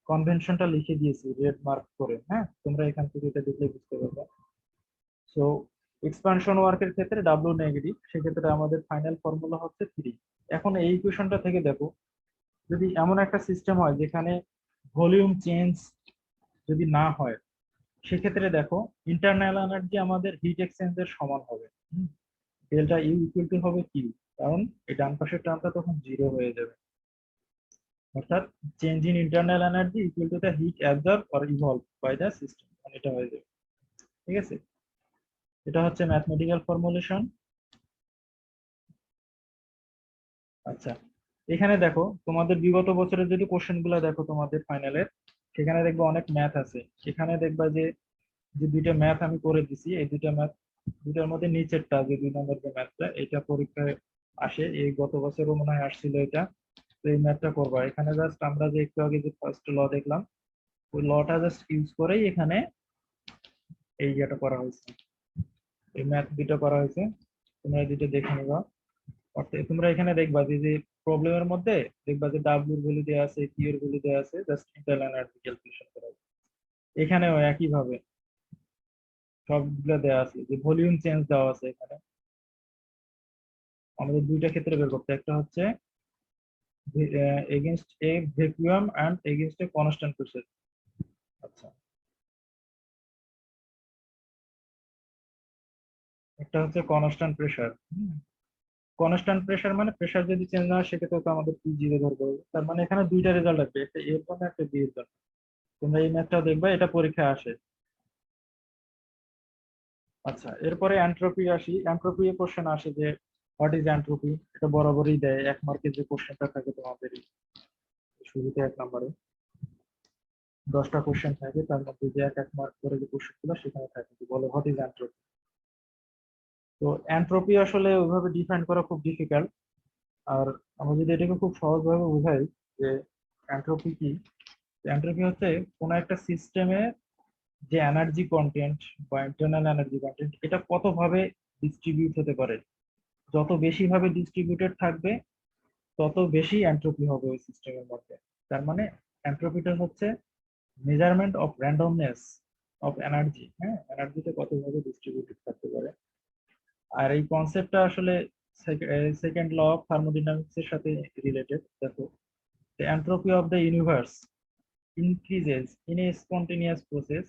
S1: কনভেনশনটা লিখে দিয়েছি রেড মার্ক করে, হ্যাঁ, তোমরা এখান থেকে এটা দেখলে বুঝতে পারবে। সো এক্সপ্যানশন ওয়ার্কের ক্ষেত্রে ডাব্লিউ নেগেটিভ, সেক্ষেত্রে আমাদের ফাইনাল ফর্মুলা হচ্ছে 3। এখন এই ইকুয়েশনটা থেকে দেখো, যদি এমন একটা সিস্টেম হয় যেখানে ভলিউম চেঞ্জ যদি না হয়, সেক্ষেত্রে দেখো ইন্টারনাল এনার্জি আমাদের হিট এক্সচেঞ্জের সমান হবে। ডেল্টা ইউ ইকুয়াল টু হবে কিউ, কারণ এই ডান পাশের টার্মটা তখন জিরো হয়ে যাবে। অর্থাৎ change in internal energy equal to the heat absorb or evolve by the system, এটা হয়ে যাবে, ঠিক আছে। এটা হচ্ছে ম্যাথমেটিক্যাল ফর্মুলেশন। আচ্ছা, এখানে দেখো তোমাদের বিগত বছরের যদি কোশ্চেন গুলো দেখো তোমাদের ফাইনালের, সেখানে দেখবে অনেক ম্যাথ আছে। এখানে দেখবা যে যে দুইটা ম্যাথ আমি করে দিছি, এই দুইটা ম্যাথ, দুইটার মধ্যে নিচেরটা যে 2 নম্বর যে ম্যাথটা, এটা পরীক্ষায় আসে, এই গত বছরও মনে হয় আসছিল এটা। তো এই ম্যাথটা করবা, এখানে জাস্ট আমরা যে একটু আগে যে ফার্স্ট ল দেখলাম, ওই লটা জাস্ট ইউজ করেই এখানে এই ইয়েটা করা হয়েছে, এই ম্যাথ দুইটা করা হয়েছে। তোমরা এই দুইটা দেখে নিবা। অর্থাৎ তোমরা এখানে দেখবা যে যে প্রবলেমের মধ্যে দেখবা যে ডাব্লিউ ভ্যালু দেওয়া আছে, কিউ এর ভ্যালু দেওয়া আছে, জাস্ট ইন্টারনাল এনার্জি ক্যালকুলেশন করা হবে। এখানেও একই ভাবে সবগুলো দেওয়া আছে, যে ভলিউম চেঞ্জ দেওয়া আছে এখানে। আমাদের দুইটা ক্ষেত্রে বের করতে, একটা হচ্ছে against a vacuum and against a constant pressure. আচ্ছা, একটা হচ্ছে কনস্ট্যান্ট প্রেসার। কনস্ট্যান্ট প্রেসার মানে প্রেসার যদি চেঞ্জ না হয় সেক্ষেত্রে তো আমাদের পি জিরো ধরবো। তার মানে এখানে দুইটা রেজাল্ট আসবে, একটা এর জন্য একটা বি এর জন্য। তোমরা এই ম্যাথটা দেখবা, এটা পরীক্ষায় আসে। আচ্ছা, এরপরে এন্ট্রপি আসি। এন্ট্রপি এর কোশ্চেন আসে যে হোয়াট ইজ এন্ট্রপি, এটা বরাবরই দেয় 1 মার্কের যে কোশ্চেনটা থাকে তোমাদের শুরুতে 1 নম্বরে 10টা কোশ্চেন থাকে, তার মধ্যে যে 1 মার্ক করে যে কোশ্চেন গুলো সেখানে থাকে যে বলো হোয়াট ইজ এন্ট্রপি। তো এন্ট্রপি আসলে ওইভাবে ডিফাইন করা খুব ডিফিকাল্ট। আর আমরা যদি এটাকে খুব সহজভাবে বোঝাই যে এন্ট্রপি কি, এন্ট্রপি হচ্ছে কোনো একটা সিস্টেমে যে এনার্জি কন্টেন্ট বা ইন্টারনাল এনার্জি কন্টেন্ট এটা কতভাবে ডিস্ট্রিবিউট হতে পারে। যত বেশি ভাবে ডিস্ট্রিবিউটেড থাকবে তত বেশি এন্ট্রপি হবে ওই সিস্টেমের মধ্যে। তার মানে এন্ট্রপিটা হচ্ছে measurement of randomness of energy. হ্যাঁ, এনার্জিটা কতভাবে ডিস্ট্রিবিউটেড থাকতে পারে। আর এই কনসেপ্টটা আসলে সেকেন্ড ল অফ থার্মোডাইনামিক্স এর সাথে রিলেটেড। দেখো, the entropy of the universe increases in a spontaneous process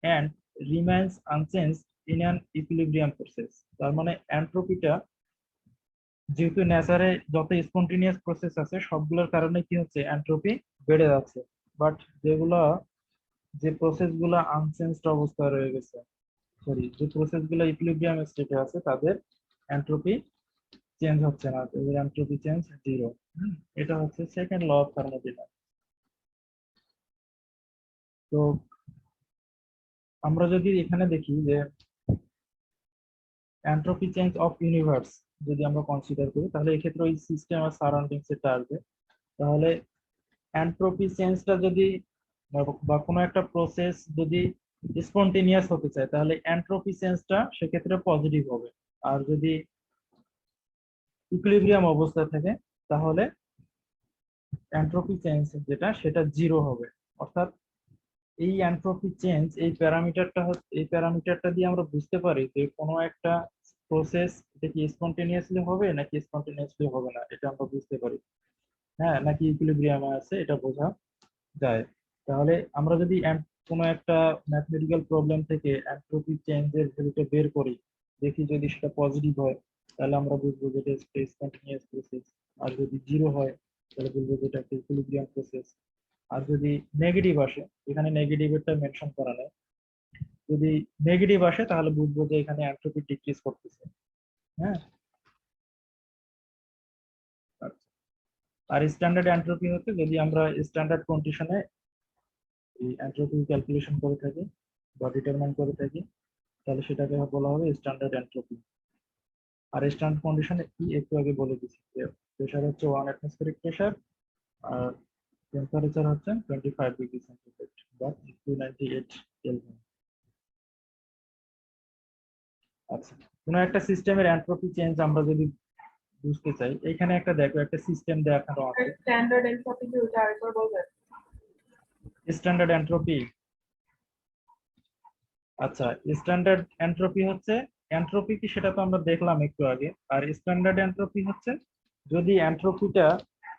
S1: and remains unchanged in an equilibrium process. তার মানে এন্ট্রপিটা যেহেতু নেচারে যত স্পন্টেনিয়াস প্রসেস আছে সবগুলোর কারণে কি হচ্ছে এন্ট্রপি বেড়ে যাচ্ছে, বাট যে প্রসেস গুলো আনচেঞ্জড অবস্থায় রয়ে গেছে, সরি যে প্রসেস গুলো ইকুইলিব্রিয়াম স্টেটে আছে তাদের এন্ট্রপি চেঞ্জ হচ্ছে না, তাদের এন্ট্রপি চেঞ্জ জিরো। এটা হচ্ছে সেকেন্ড ল অফ থার্মোডাইনামিক্স। তো আমরা যদি এখানে দেখি যে এন্ট্রপি চেঞ্জ অফ ইউনিভার্স যদি আমরা কনসিডার করি, তাহলে এক্ষেত্রে ওই সিস্টেম আর সারাউন্ডিংস এর আসবে। তাহলে এন্ট্রপি চেঞ্জটা যদি বা কোনো একটা প্রসেস যদি স্পন্টেনিয়াস হতে চায় তাহলে এন্ট্রপি চেঞ্জটা সেক্ষেত্রে পজিটিভ হবে। আর যদি ইকুইলিব্রিয়াম অবস্থায় থাকে তাহলে এন্ট্রপি চেঞ্জ যেটা সেটা জিরো হবে। অর্থাৎ এই এন্ট্রপি চেঞ্জ এই প্যারামিটারটা দিয়ে আমরা বুঝতে পারি যে কোনো একটা প্রসেস এটা কি স্পন্টেনিয়াসলি হবে নাকি স্পন্টেনিয়াসলি হবে না, এটা আমরা বুঝতে পারি। হ্যাঁ, নাকি ইকুইলিব্রিয়ামে আছে এটা বোঝা যায়। তাহলে আমরা যদি কোনো একটা ম্যাথমেটিক্যাল প্রবলেম থেকে এন্ট্রপি চেঞ্জের ভ্যালুটা বের করি, দেখি যদি সেটা পজিটিভ হয় তাহলে আমরা বুঝবো যে এটা স্পন্টেনিয়াস প্রসেস, আর যদি জিরো হয় তাহলে বুঝবো যে এটা একটা ইকুইলিব্রিয়াম প্রসেস। আর যদি নেগেটিভ আসে, এখানে নেগেটিভেরটা মেনশন করা নেই, যদি নেগেটিভ আসে তাহলে বুঝবো যে এখানে এন্ট্রপি ডিক্রিজ করতেছে। হ্যাঁ, আর স্ট্যান্ডার্ড এন্ট্রপি হচ্ছে যদি আমরা স্ট্যান্ডার্ড কন্ডিশনে এই এন্ট্রপি ক্যালকুলেশন করে থাকি বা ডিটারমাইন করে থাকি তাহলে সেটাকে বলা হবে স্ট্যান্ডার্ড এন্ট্রপি। আর স্ট্যান্ডার্ড কন্ডিশনে কি একটু আগে বলে দিচ্ছি যে প্রেসার হচ্ছে 1 অ্যাটমসফেরিক প্রেসার আর টেম্পারেচার হচ্ছে 25 ডিগ্রি সেন্টিগ্রেড বা 298 কেলভিন। আচ্ছা, কোনো একটা সিস্টেমের এন্ট্রপি চেঞ্জ আমরা যদি বুঝতে চাই, এখানে একটা দেখো একটা সিস্টেম দেখানো আছে।
S5: স্ট্যান্ডার্ড এনট্রপি কি ওটা আরেকবার বলবেন?
S1: স্ট্যান্ডার্ড এন্ট্রপি, আচ্ছা স্ট্যান্ডার্ড এন্ট্রপি হচ্ছে, এন্ট্রপি কি সেটা তো আমরা দেখলাম একটু আগে। আর স্ট্যান্ডার্ড এন্ট্রপি হচ্ছে যদি এন্ট্রপিটা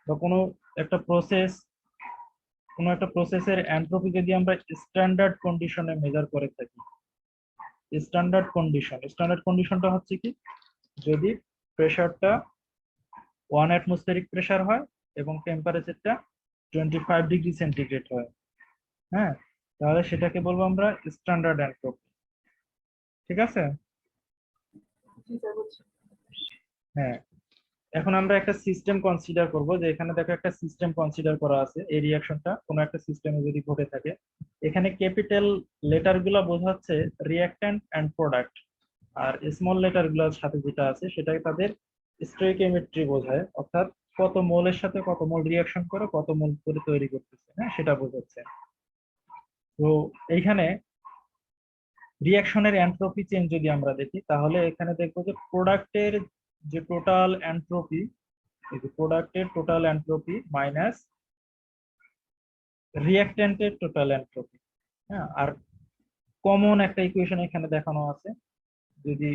S1: বা কোনো একটা প্রসেসের এন্ট্রপি যদি আমরা স্ট্যান্ডার্ড কন্ডিশনে মেজার করে থাকি। স্ট্যান্ডার্ড কন্ডিশনটা হচ্ছে কি, যদি প্রেসারটা 1 অ্যাটমসফেরিক প্রেসার হয় এবং টেম্পারেচারটা 25 ডিগ্রি সেন্টিগ্রেড হয়। হ্যাঁ, তাহলে সেটাকে বলবো আমরা স্ট্যান্ডার্ড এন্ট্রপি। ঠিক আছে?
S5: জি স্যার, বুঝছি।
S1: হ্যাঁ, এখন আমরা একটা সিস্টেম কনসিডার করব, যে এখানে দেখো একটা সিস্টেম কনসিডার করা আছে। এই রিঅ্যাকশনটা কোনো একটা সিস্টেমে যদি ঘটে থাকে, এখানে ক্যাপিটাল লেটার গুলা বোঝাচ্ছে reactant and product, R small letter গুলোর সাথে যেটা আছে সেটাই তাদের স্টয়কিওমেট্রি বোঝায়, অর্থাৎ কত মোলের সাথে কত মোল রিঅ্যাকশন করে কত মোল করে তৈরি করতেছে। হ্যাঁ, সেটা বোঝাচ্ছে। তো এইখানে রিঅ্যাকশনের এন্ট্রপি চেঞ্জ যদি আমরা দেখি তাহলে এখানে দেখবো যে প্রোডাক্টের যে টোটাল এন্ট্রপি, এই যে প্রোডাক্টের টোটাল এন্ট্রপি মাইনাস রিঅ্যাকট্যান্টের টোটাল এন্ট্রপি। হ্যাঁ, আর কমন একটা ইকুয়েশন এখানে দেখানো আছে, যদি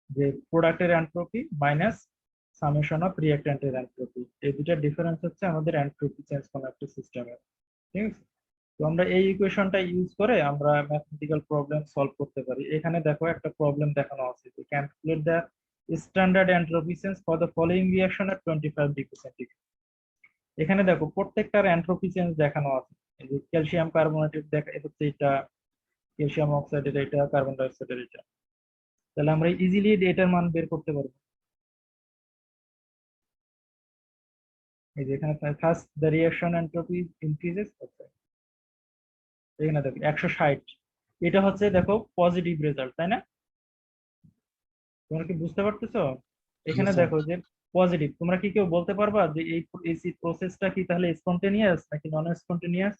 S1: যে প্রোডাক্টের এন্ট্রপি মাইনাস সামেশন অফ রিঅ্যাক্ট্যান্টের এনট্রপি। এই দুটার ডিফারেন্স হচ্ছে আমাদের এনট্রপি চেঞ্জ কোন একটা সিস্টেমের। ঠিক আছে, তো আমরা এই ইকুয়েশনটা ইউজ করে আমরা ম্যাথমেটিক্যাল প্রবলেম সলভ করতে পারি। এখানে দেখো একটা প্রবলেম দেখানো আছে যে calculate the standard entropy change for the following reaction at 25 degree centigrade. এখানে দেখো প্রত্যেকটার এন্ট্রপি চেঞ্জ দেখানো আছে। এই যে ক্যালসিয়াম কার্বনেটের দেখা হচ্ছে এটা, ক্যালসিয়াম অক্সাইডের এটা, কার্বন ডাই অক্সাইডের এটা। তাহলে আমরা ইজিলি এটার মান বের করতে পারবো। এই যে এখানে first the reaction entropy increases, এখানে দেখো 160, এটা হচ্ছে দেখো পজিটিভ রেজাল্ট, তাই না? তোমরা কি বুঝতে পারতেছো? এখানে
S2: স্যার।
S1: দেখো যে পজিটিভ। তোমরা কি কেউ বলতে পারবা যে এই প্রসেসটা কি তাহলে স্পন্টেনিয়াস নাকি নন স্পন্টেনিয়াস?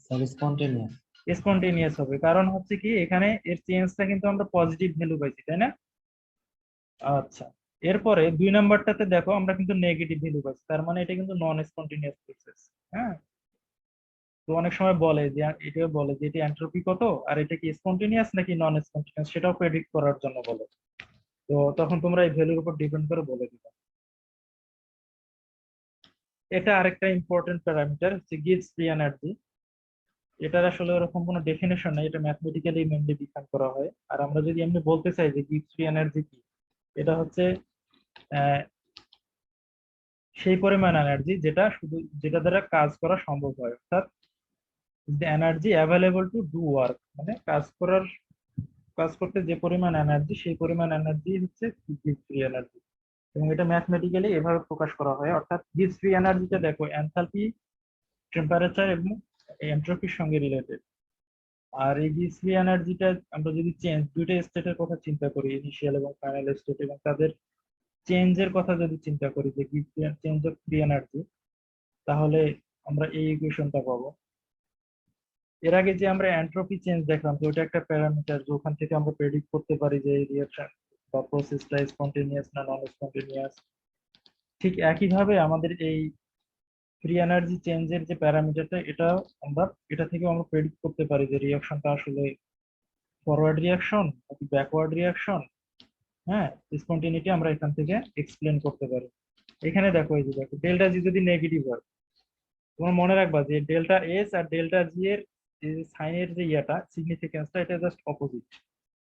S2: Sir spontaneous.
S1: স্পন্টেনিয়াস হবে, কারণ হচ্ছে কি এখানে এর চেঞ্জটা কিন্তু আমরা পজিটিভ ভ্যালু পাইছি, তাই না? আচ্ছা, এরপরে 2 নাম্বারটাতে দেখো আমরা কিন্তু নেগেটিভ ভ্যালু পাইছি, তার মানে এটা কিন্তু নন স্পন্টেনিয়াস প্রসেস। হ্যাঁ, তো অনেক সময় বলে যে এটা বলে যে এটা এন্ট্রপি কত আর এটা কি স্পন্টেনিয়াস নাকি নন স্পন্টেনিয়াস সেটাও প্রেডিক্ট করার জন্য বলে। তো তখন তোমরা এই ভ্যালুর উপর ডিপেন্ড করে বলে দিবে। এটা আরেকটা ইম্পর্টেন্ট প্যারামিটার হচ্ছে গিভস ফ্রি এনার্জি। এটার আসলে ওরকম কোনো ডেফিনেশন নাই, এটা ম্যাথমেটিক্যালি মেনলি ডিফাইন করা হয়। আর আমরা যদি এমনি বলতে চাই যে গিভস ফ্রি এনার্জি কি, এটা হচ্ছে আহ, সেই পরিমাণ এনার্জি যেটা দ্বারা কাজ করা সম্ভব হয়, অর্থাৎ the energy available to do work, মানে কাজ করতে যে পরিমাণ এনার্জি সেই পরিমাণ এনার্জি হচ্ছে গিভস ফ্রি এনার্জি। এবং এটা ম্যাথমেটিক্যালি এভাবে প্রকাশ করা হয়, অর্থাৎ গিভস ফ্রি এনার্জিটা দেখো এনথালপি, টেম্পারেচার এবং এন্ট্রপির সঙ্গে রিলেটেড। আর এই গিভস ফ্রি এনার্জিটা আমরা যদি দুইটা স্টেটের কথা চিন্তা করি, ইনিশিয়াল এবং ফাইনাল স্টেট, এবং তাদের চেঞ্জের কথা যদি চিন্তা করি যে চেঞ্জ অফ ফ্রি এনার্জি, তাহলে আমরা এই ইকুয়েশনটা পাবো। এর আগে যে আমরা এন্ট্রপি চেঞ্জ দেখলাম, তো ওটা একটা প্যারামিটার ওখান থেকে আমরা প্রেডিক্ট করতে পারি যে রিঅ্যাকশন বা প্রসেসটা স্পন্টেনিয়াস না নন স্পন্টেনিয়াস। ঠিক একইভাবে আমাদের এই ফ্রি এনার্জি চেঞ্জের যে প্যারামিটারটা, এটা থেকে আমরা প্রেডিক্ট করতে পারি যে রিঅ্যাকশনটা আসলে ফরওয়ার্ড রিঅ্যাকশন নাকি ব্যাকওয়ার্ড রিঅ্যাকশন। হ্যাঁ, স্পন্টেনিটি আমরা এখান থেকে এক্সপ্লেন করতে পারি। এখানে দেখো, এই যে দেখো ডেল্টা জি যদি নেগেটিভ হয়, তোমার মনে রাখবা যে ডেল্টা এস আর ডেল্টা জি এর সাইনের যে ইয়াটা সিগনিফিকেন্সটা এটা জাস্ট অপোজিট।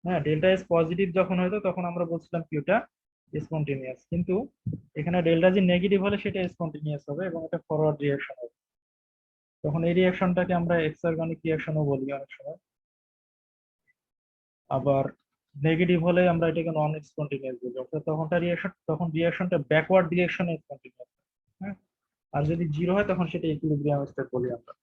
S1: হ্যাঁ, ডেল্টা এস পজিটিভ যখন হয়তো তখন আমরা বলছিলাম কি ওটা স্পন্টেনিয়াস, কিন্তু এখানে ডেল্টা জি নেগেটিভ হলে সেটা স্পন্টেনিয়াস হবে এবং এটা ফরওয়ার্ড রিঅ্যাকশন হবে। তখন এই রিঅ্যাকশনটাকে আমরা এক্সারগনিক রিঅ্যাকশনও বলি অনেক সময়। আবার নেগেটিভ হলে আমরা এটাকে নন স্পন্টেনিয়াস বলি, অর্থাৎ তখন রিঅ্যাকশনটা ব্যাকওয়ার্ড ডিরেকশনে স্পন্টেনিয়াস। হ্যাঁ, আর যদি জিরো হয় তখন সেটা ইকুইলিব্রিয়াম স্টেট বলি আমরা।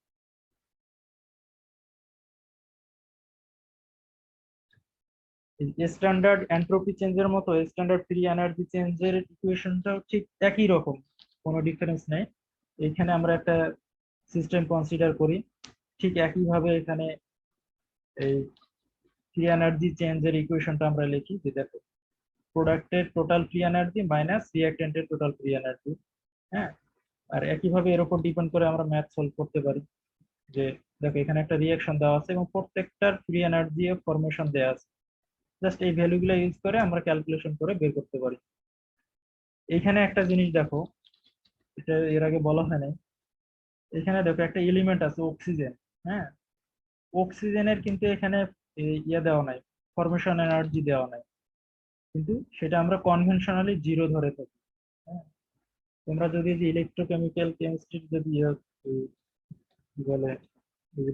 S1: স্ট্যান্ডার্ড এন্ট্রপি চেঞ্জের মতো স্ট্যান্ডার্ড ফ্রি এনার্জি চেঞ্জের ইকুয়েশনটাও ঠিক একই রকম, কোনো ডিফারেন্স নেই। এখানে আমরা একটা সিস্টেম কনসিডার করি, ঠিক একইভাবে এখানে এই ফ্রি এনার্জি চেঞ্জের ইকুয়েশনটা আমরা লিখি যে দেখো প্রোডাক্টের টোটাল ফ্রি এনার্জি মাইনাস রিঅ্যাকট্যান্টের টোটাল ফ্রি এনার্জি। হ্যাঁ, আর একইভাবে এর উপর ডিপেন্ড করে আমরা ম্যাথ সলভ করতে পারি যে দেখো এখানে একটা রিঅ্যাকশন দেওয়া আছে এবং প্রত্যেকটার ফ্রি এনার্জি ফরমেশন দেওয়া আছে, জাস্ট এই ভ্যালুগুলো ইউজ করে আমরা ক্যালকুলেশন করে বের করতে পারি। এইখানে একটা জিনিস দেখো, এটা এর আগে বলা হয় নাই। এখানে দেখো একটা এলিমেন্ট আছে অক্সিজেন। হ্যাঁ, অক্সিজেনের কিন্তু এখানে ইয়ে দেওয়া নাই, ফরমেশন এনার্জি দেওয়া নাই, কিন্তু সেটা আমরা কনভেনশনালি জিরো ধরে থাকি। হ্যাঁ, তোমরা যদি ইলেকট্রোকেমিক্যাল কেমিস্ট্রির যদি কি বলে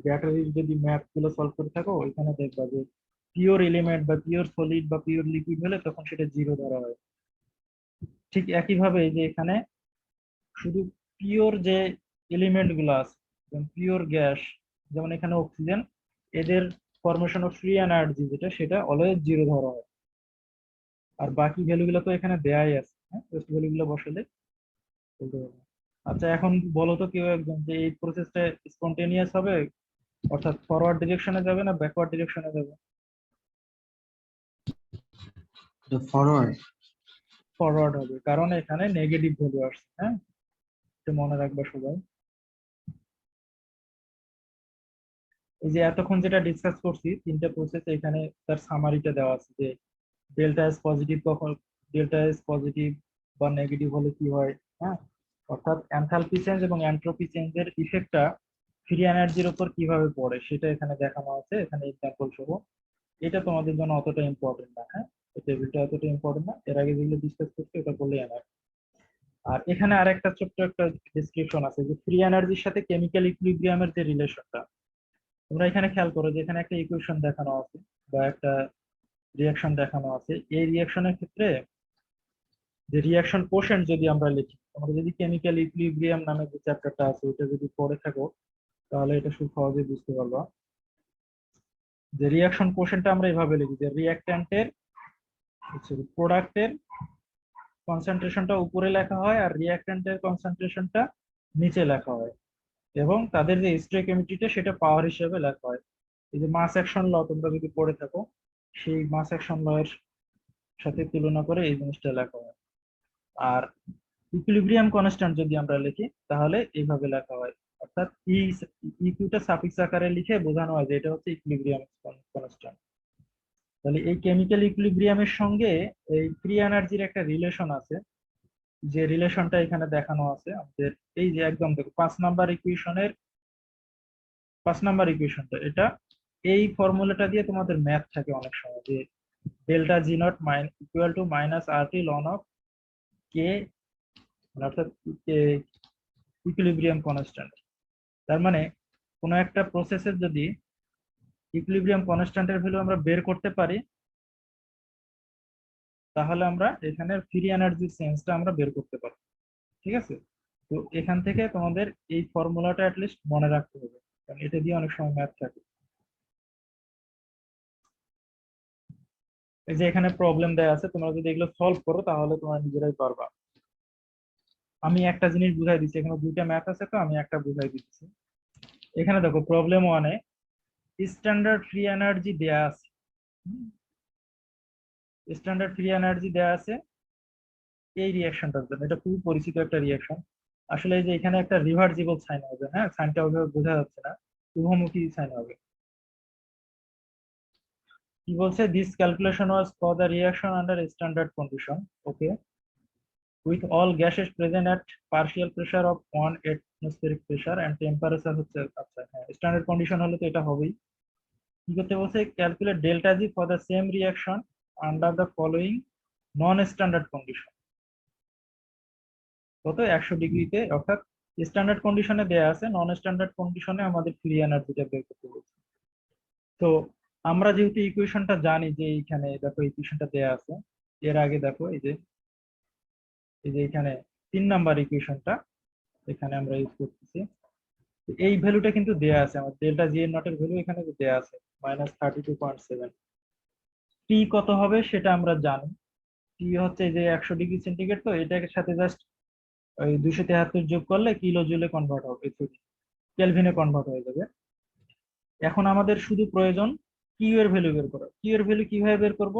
S1: ব্যাটারির যদি ম্যাথ গুলো সলভ করে থাকো, ওইখানে দেখবা যে পিওর এলিমেন্ট বা পিওর সলিড বা পিওর লিকুইড হলে তখন সেটা জিরো ধরা হয়। ঠিক একইভাবে এই যে এখানে শুধু পিওর যে এলিমেন্ট গুলো আছে, যেমন পিওর গ্যাস, যেমন এখানে অক্সিজেন, এদের ফরমেশন অফ ফ্রি এনার্জি যেটা সেটা অলওয়েজ জিরো ধরা হয়। আর বাকি ভ্যালুগুলো তো এখানে দেয়াই আছে, হ্যাঁ, জাস্ট ভ্যালুগুলো বসালে বলতে পারবো। আচ্ছা, এখন বলো তো কেউ একজন যে এই প্রসেসটা স্পন্টেনিয়াস হবে, অর্থাৎ ফরওয়ার্ড ডিরেকশনে যাবে না ব্যাকওয়ার্ড ডিরেকশনে যাবে?
S2: ফরওয়ার্ড।
S1: ফরওয়ার্ড হবে, কারণ এখানে নেগেটিভ ভ্যালু আসছে। হ্যাঁ, এটা মনে রাখবা সবাই। এই যে এতক্ষণ যেটা ডিসকাস করছি তিনটা প্রসেস, এখানে তার সামারিটা দেওয়া আছে যে ডেল্টা এস পজিটিভ কখন, ডেল্টা এস পজিটিভ বা নেগেটিভ হলে কি হয়, হ্যাঁ, অর্থাৎ এনথালপি চেঞ্জ এবং এন্ট্রপি চেঞ্জের ইফেক্টটা ফ্রি এনার্জির উপর কিভাবে পড়ে সেটা এখানে দেখানো আছে, এখানে এক্সাম্পল সহ। এটা তোমাদের জন্য অতটা ইম্পর্টেন্ট না, হ্যাঁ, এই টেবিলটা অতটা ইম্পর্টেন্ট না, এর আগে যেগুলো ডিসকাস করতে এটা করলে এনাফ। আর এখানে আরেকটা ছোট্ট একটা ডেসক্রিপশন আছে যে ফ্রি এনার্জির সাথে কেমিক্যাল ইকুইলিব্রিয়ামের যে রিলেশনটা, তোমরা এখানে খেয়াল করো যে এখানে একটা ইকুয়েশন দেখানো আছে বা একটা রিয়াকশন দেখানো আছে। এই রিয়াকশনের ক্ষেত্রে যে রিয়াকশন কোশেন্ট যদি আমরা লিখি, তোমরা যদি কেমিক্যাল ইকুইলিব্রিয়াম নামে যে চ্যাপ্টারটা আছে ওটা যদি পড়ে থাকো তাহলে এটা খুব সহজেই বুঝতে পারবা যে রিয়াকশন কোশেন্টটা আমরা এভাবে লিখি যে রিয়াক্ট্যান্টের প্রোডাক্টের কনসেন্ট্রেশনটা উপরে লেখা হয় আর রিয়াক্ট্যান্টের কনসেন্ট্রেশনটা নিচে লেখা হয়, এবং তাদের যে স্টয়কিওমেট্রিটা সেটা পাওয়ার হিসেবে লেখা হয়। এই যে মাস অ্যাকশন ল তোমরা যদি পড়ে থাকো সেই মাস অ্যাকশন ল এর সাথে তুলনা করে এই জিনিসটা লেখা হয়। আর ইকুইলিব্রিয়াম কনস্ট্যান্ট যদি আমরা লিখি তাহলে এইভাবে লেখা হয়, অর্থাৎ ইকুইটা সাফিক্স আকারে লিখে বোঝানো হয় যে এটা হচ্ছে ইকুইলিব্রিয়াম কনস্ট্যান্ট। তাহলে এই কেমিক্যাল ইকুইলিব্রিয়ামের সঙ্গে এই ফ্রি এনার্জির একটা রিলেশন আছে, যে রিলেশনটা এখানে দেখানো আছে আমাদের। এই যে একদম দেখো 5 নাম্বার ইকুয়েশনটা, এটা এই ফর্মুলাটা দিয়ে তোমাদের ম্যাথ থাকে অনেক সময় যে delta G not equal to minus R T ln of K, অর্থাৎ ইকুইলিব্রিয়াম কনস্ট্যান্ট। তার মানে কোনো একটা প্রসেসের যদি ইকুইলিব্রিয়াম কনস্ট্যান্টের ভ্যালু আমরা বের করতে পারি তাহলে আমরা এখানে ফ্রি এনার্জি চেঞ্জটা আমরা বের করতে পারবো, ঠিক আছে। তো এখান থেকে তোমাদের এই ফর্মুলাটা অ্যাটলিস্ট মনে রাখতে হবে, কারণ এটা দিয়ে অনেক সময় ম্যাথ থাকে। এই যে এখানে প্রবলেম দেয়া আছে, তোমরা যদি এগুলো সলভ করো তাহলে তোমরা নিজেরাই পারবা। আমি একটা জিনিস বুঝাই দিচ্ছি, এখানে দুইটা ম্যাথ আছে তো আমি একটা বুঝাই দিচ্ছি। এখানে দেখো প্রবলেম 1-এ স্ট্যান্ডার্ড ফ্রি এনার্জি দেয়া আছে, স্ট্যান্ডার্ড ফ্রি এনার্জি দেয়া আছে এই রিঅ্যাকশনটার জন্য। এটা খুবই পরিচিত একটা রিঅ্যাকশন। আসলে এই যে এখানে একটা রিভার্সিবল সাইন হবে, হ্যাঁ, সাইনটা ওইভাবে বোঝা যাচ্ছে না, উভমুখী সাইন হবে। কি বলছে, this calculation was for the reaction under standard condition, okay, with all gases present at partial pressure of 1 atmospheric pressure and temperature হচ্ছে, আচ্ছা হ্যাঁ, স্ট্যান্ডার্ড কন্ডিশন হলে তো এটা হবেই। কি করতে বলছে, calculate delta G for the same reaction under the following non standard condition. কত, 100 ডিগ্রিতে, অর্থাৎ স্ট্যান্ডার্ড কন্ডিশনে দেয়া আছে, নন স্ট্যান্ডার্ড কন্ডিশনে আমাদের ফ্রি এনার্জিটা বের করতে বলছে। তো আমরা যেহেতু ইকুয়েশনটা জানি যে এইখানে দেখো ইকুয়েশনটা দেয়া আছে, এর আগে দেখো এই যে এখানে 3 নাম্বার ইকুয়েশনটা এখানে আমরা ইউজ করতেছি। এই ভ্যালুটা কিন্তু দেয়া আছে, আমার ডেল্টা জি এর নটের ভ্যালু এখানে দেয়া আছে -32.7। টি কত হবে সেটা আমরা জানি, টি হচ্ছে যে 100 ডিগ্রি সেন্টিগ্রেড, তো এটার সাথে জাস্ট ওই 273 যোগ করলে কিলো জুলে কনভার্ট হবে, কেলভিনে কনভার্ট হয়ে যাবে। এখন আমাদের শুধু প্রয়োজন কিউ এর ভ্যালু বের করা। কিউ এর ভ্যালু কিভাবে বের করব,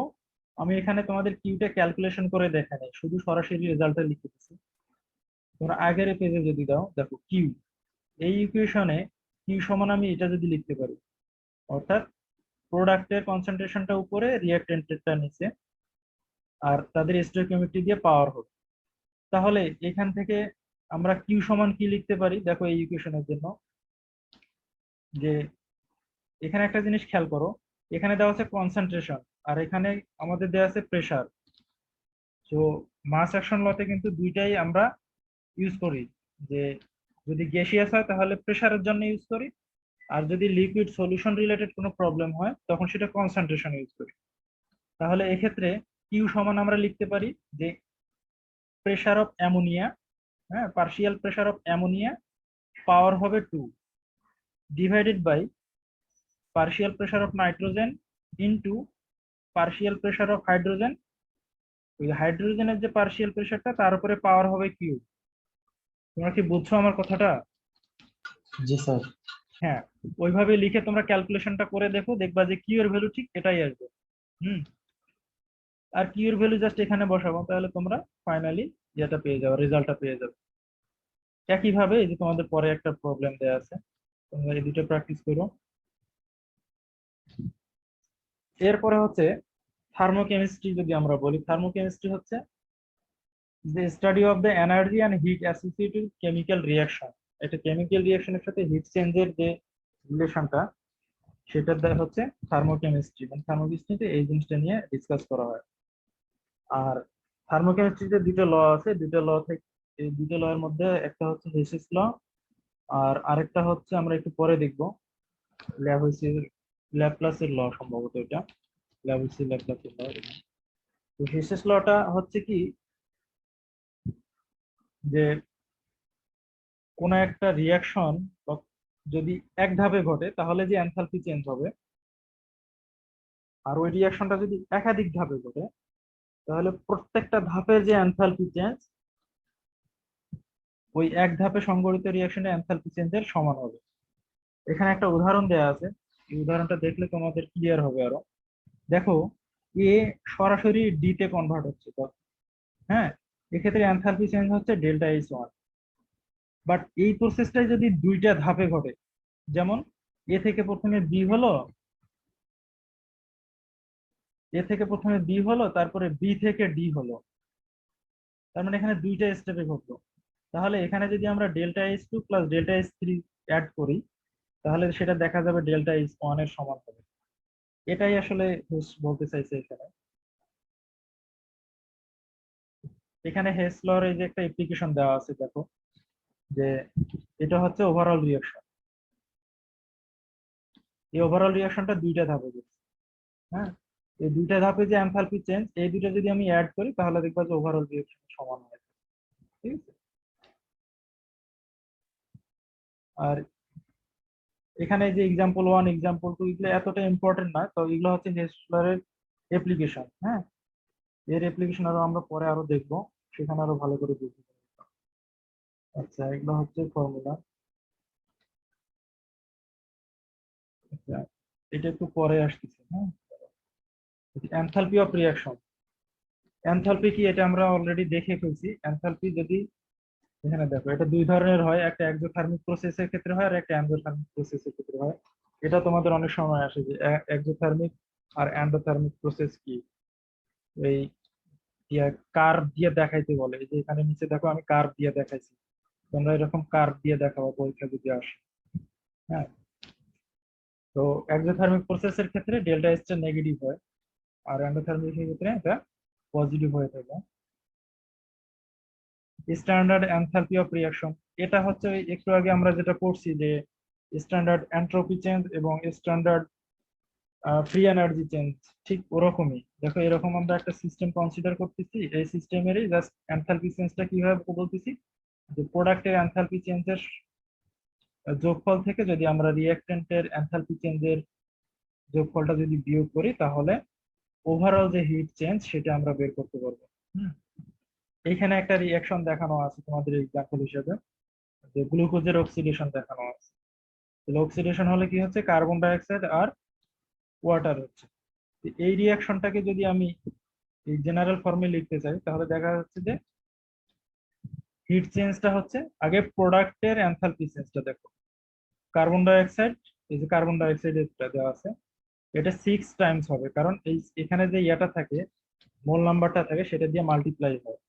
S1: আমি এখানে তোমাদের কিউটা ক্যালকুলেশন করে দেখাই নাই, শুধু সরাসরি রেজাল্টটা লিখে দিচ্ছি। তোমরা আগের পেজে যদি দাও দেখো কিউ, এই ইকুয়েশনে কিউ সমান আমি এটা যদি লিখতে পারি, অর্থাৎ প্রোডাক্টের কনসেন্ট্রেশনটা উপরে রিঅ্যাক্টেন্টেরটা নিচে আর তাদের স্টয়কিওমেট্রি দিয়ে পাওয়ার হবে, তাহলে এখান থেকে আমরা কিউ সমান কি লিখতে পারি দেখো এই ইকুয়েশনের জন্য, যে এখানে একটা জিনিস খেয়াল করো, এখানে দেওয়া আছে কনসেন্ট্রেশন আর এখানে আমাদের দেওয়া আছে প্রেসার। তো মাস অ্যাকশন লতে কিন্তু দুইটাই আমরা ইউজ করি, যে যদি গ্যাসিয়াস হয় তাহলে প্রেসারের জন্য ইউজ করি, আর যদি লিকুইড সলিউশন রিলেটেড কোনো প্রবলেম হয় তখন সেটা কনসেন্ট্রেশন ইউজ করি। তাহলে এক্ষেত্রে কিউ সমান আমরা লিখতে পারি যে প্রেসার অফ অ্যামোনিয়া, হ্যাঁ, partial pressure of ammonia power হবে 2 divided by partial pressure of nitrogen into partial pressure of hydrogen, ওই হাইড্রোজেনের যে পার্শিয়াল প্রেসারটা তার উপরে পাওয়ার হবে কিউ। তোমরা কি বুঝছো আমার কথাটা?
S2: জি স্যার।
S1: হ্যাঁ, ওইভাবে লিখে তোমরা ক্যালকুলেশনটা করে দেখো, দেখবা যে কিউ এর ভ্যালু ঠিক এটাই আসবে। আর কিউ এর ভ্যালু জাস্ট এখানে বসাবো, তাহলে তোমরা ফাইনালি যেটা পেয়ে যাবে, রেজাল্টটা পেয়ে যাবে। একইভাবে এই যে তোমাদের পরে একটা প্রবলেম দেয়া আছে, তোমরা এই দুটো প্র্যাকটিস করো। এরপরে হচ্ছে থার্মোকেমিস্ট্রি যদি আমরা বলি, থার্মোকেমিস্ট্রি হচ্ছে the study of the energy and heat associated with chemical reaction. এটা কেমিক্যাল রিঅ্যাকশনের সাথে হিট চেঞ্জের যে রিলেশনটা, সেটা হচ্ছে থার্মোকেমিস্ট্রি। মানে থার্মোকেমিস্ট্রিতে এই জিনিসটা নিয়ে ডিসকাস করা হয়। আর থার্মোকেমিস্ট্রিতে দুটো ল আছে, দুটো ল থেকে এই দুটো ল এর মধ্যে একটা হচ্ছে হেসিস ল, আর আরেকটা হচ্ছে আমরা একটু পরে দেখব ল্যাপ্লাসের ল, সম্ভবত এটা ল্যাপ্লাসের ল। তো হেসিস লটা হচ্ছে কি, যে কোন একটা রিয়াকশন যদি এক ধাপে ঘটে তাহলে যে এনথালপি চেঞ্জ হবে, আর ওই রিয়াকশনটা যদি একাধিক ধাপে ঘটে তাহলে প্রত্যেকটা ধাপের যে এনথালপি চেঞ্জ ওই এক ধাপে সংঘটিত রিয়াকশনের এনথালপি চেঞ্জের সমান হবে। এখানে একটা উদাহরণ দেওয়া আছে, এই উদাহরণটা দেখলে তোমাদের ক্লিয়ার হবে আরো। দেখো, এ সরাসরি ডি তে কনভার্ট হচ্ছে তো, হ্যাঁ, এক্ষেত্রে এনথালপি চেঞ্জ হচ্ছে ডেল্টা এইচ ওয়ান। বাট এই প্রসেসটাই যদি দুইটা ধাপে ঘটে, যেমন এ থেকে প্রথমে বি হলো, এ থেকে প্রথমে বি হলো, তারপরে বি থেকে ডি হলো, তার মানে এখানে দুইটা স্টেপে ঘটলো। তাহলে এখানে যদি আমরা delta H two plus delta H three add করি তাহলে সেটা দেখা যাবে ডেল্টা এইচ ওয়ান এর সমান হবে। এটাই আসলে হেস বলতে চাইছে এখানে। এখানে হেস লর এই যে একটা অ্যাপ্লিকেশন দেওয়া আছে, দেখো যে এটা হচ্ছে ওভারঅল রিঅ্যাকশন। এই ওভারঅল রিঅ্যাকশনটা দুইটা ধাপে ঘটছে, হ্যাঁ, এই দুইটা ধাপে যে এনথালপি চেঞ্জ, এই দুইটা যদি আমি অ্যাড করি তাহলে দেখবা যে ওভারঅল রিঅ্যাকশন সমান হয়, ঠিক আছে। আর এখানে যে এক্সাম্পল ওয়ান, এক্সাম্পল টু, এগুলো এতটা ইম্পর্টেন্ট না, তো এগুলো হচ্ছে হেসলারের অ্যাপ্লিকেশন। হ্যাঁ, এর অ্যাপ্লিকেশন আরো আমরা পরে আরো দেখবো, সেখানে আরো ভালো করে বুঝতে পারবো। আচ্ছা, এগুলো হচ্ছে ফর্মুলা। আচ্ছা, এটা একটু পরে আসতেছে। হ্যাঁ, এনথালপি অফ রিঅ্যাকশন। এনথালপি কি এটা আমরা অলরেডি দেখে ফেলছি। এনথালপি যদি এখানে দেখো, এটা দুই ধরনের হয়, একটা এক্সোথার্মিক প্রসেসের ক্ষেত্রে হয় আর একটা এন্ডোথার্মিক প্রসেসের ক্ষেত্রে হয়। এটা তোমাদের অনেক সময় আসে যে এক্সোথার্মিক আর এন্ডোথার্মিক প্রসেস কি, এই কার্ভ দিয়ে দেখাইতে বলে। এই যে এখানে নিচে দেখো আমি কার্ভ দিয়ে দেখাইছি, তোমরা এরকম কার্ভ দিয়ে দেখাবো পরীক্ষা যদি আসে। হ্যাঁ, তো এক্সোথার্মিক প্রসেসের ক্ষেত্রে ডেল্টা এস টা নেগেটিভ হয়, আর এন্ডোথার্মিক এর ক্ষেত্রে এটা পজিটিভ হয়ে থাকে। স্ট্যান্ডার্ড এনথালপি অফ রিঅ্যাকশন, এটা হচ্ছে ওই একটু আগে আমরা যেটা পড়ছি যে স্ট্যান্ডার্ড এন্ট্রপি চেঞ্জ এবং স্ট্যান্ডার্ড ফ্রি এনার্জি চেঞ্জ, ঠিক ওরকমই। দেখো, এরকম আমরা একটা সিস্টেম কনসিডার করতেছি, এই সিস্টেমেরই জাস্ট এনথালপি চেঞ্জটা কিভাবে বলতেছি, যে প্রোডাক্টের এনথালপি চেঞ্জের যোগফল থেকে যদি আমরা রিঅ্যাকট্যান্টের এনথালপি চেঞ্জের যোগফলটা যদি বিয়োগ করি তাহলে ওভারঅল যে হিট চেঞ্জ সেটা আমরা বের করতে পারবো। এইখানে একটা রিঅ্যাকশন দেখানো আছে তোমাদের এক্সাম্পল হিসেবে, যে গ্লুকোজের অক্সিডেশন দেখানো আছে। অক্সিডেশন হলে কি হচ্ছে, কার্বন ডাই অক্সাইড আর ওয়াটার হচ্ছে। এই রিঅ্যাকশনটাকে যদি আমি এই জেনারেল ফর্মে লিখতে চাই তাহলে দেখা যাচ্ছে যে হিট চেঞ্জটা হচ্ছে আগে প্রোডাক্টের এনথালপি চেঞ্জটা। দেখো, কার্বন ডাই অক্সাইড, এই যে কার্বন ডাই অক্সাইড দেওয়া আছে, এটা 6 টাইমস হবে, কারণ এই এখানে যে ইয়াটা থাকে, মোল নাম্বারটা থাকে, সেটা দিয়ে মাল্টিপ্লাই হয়।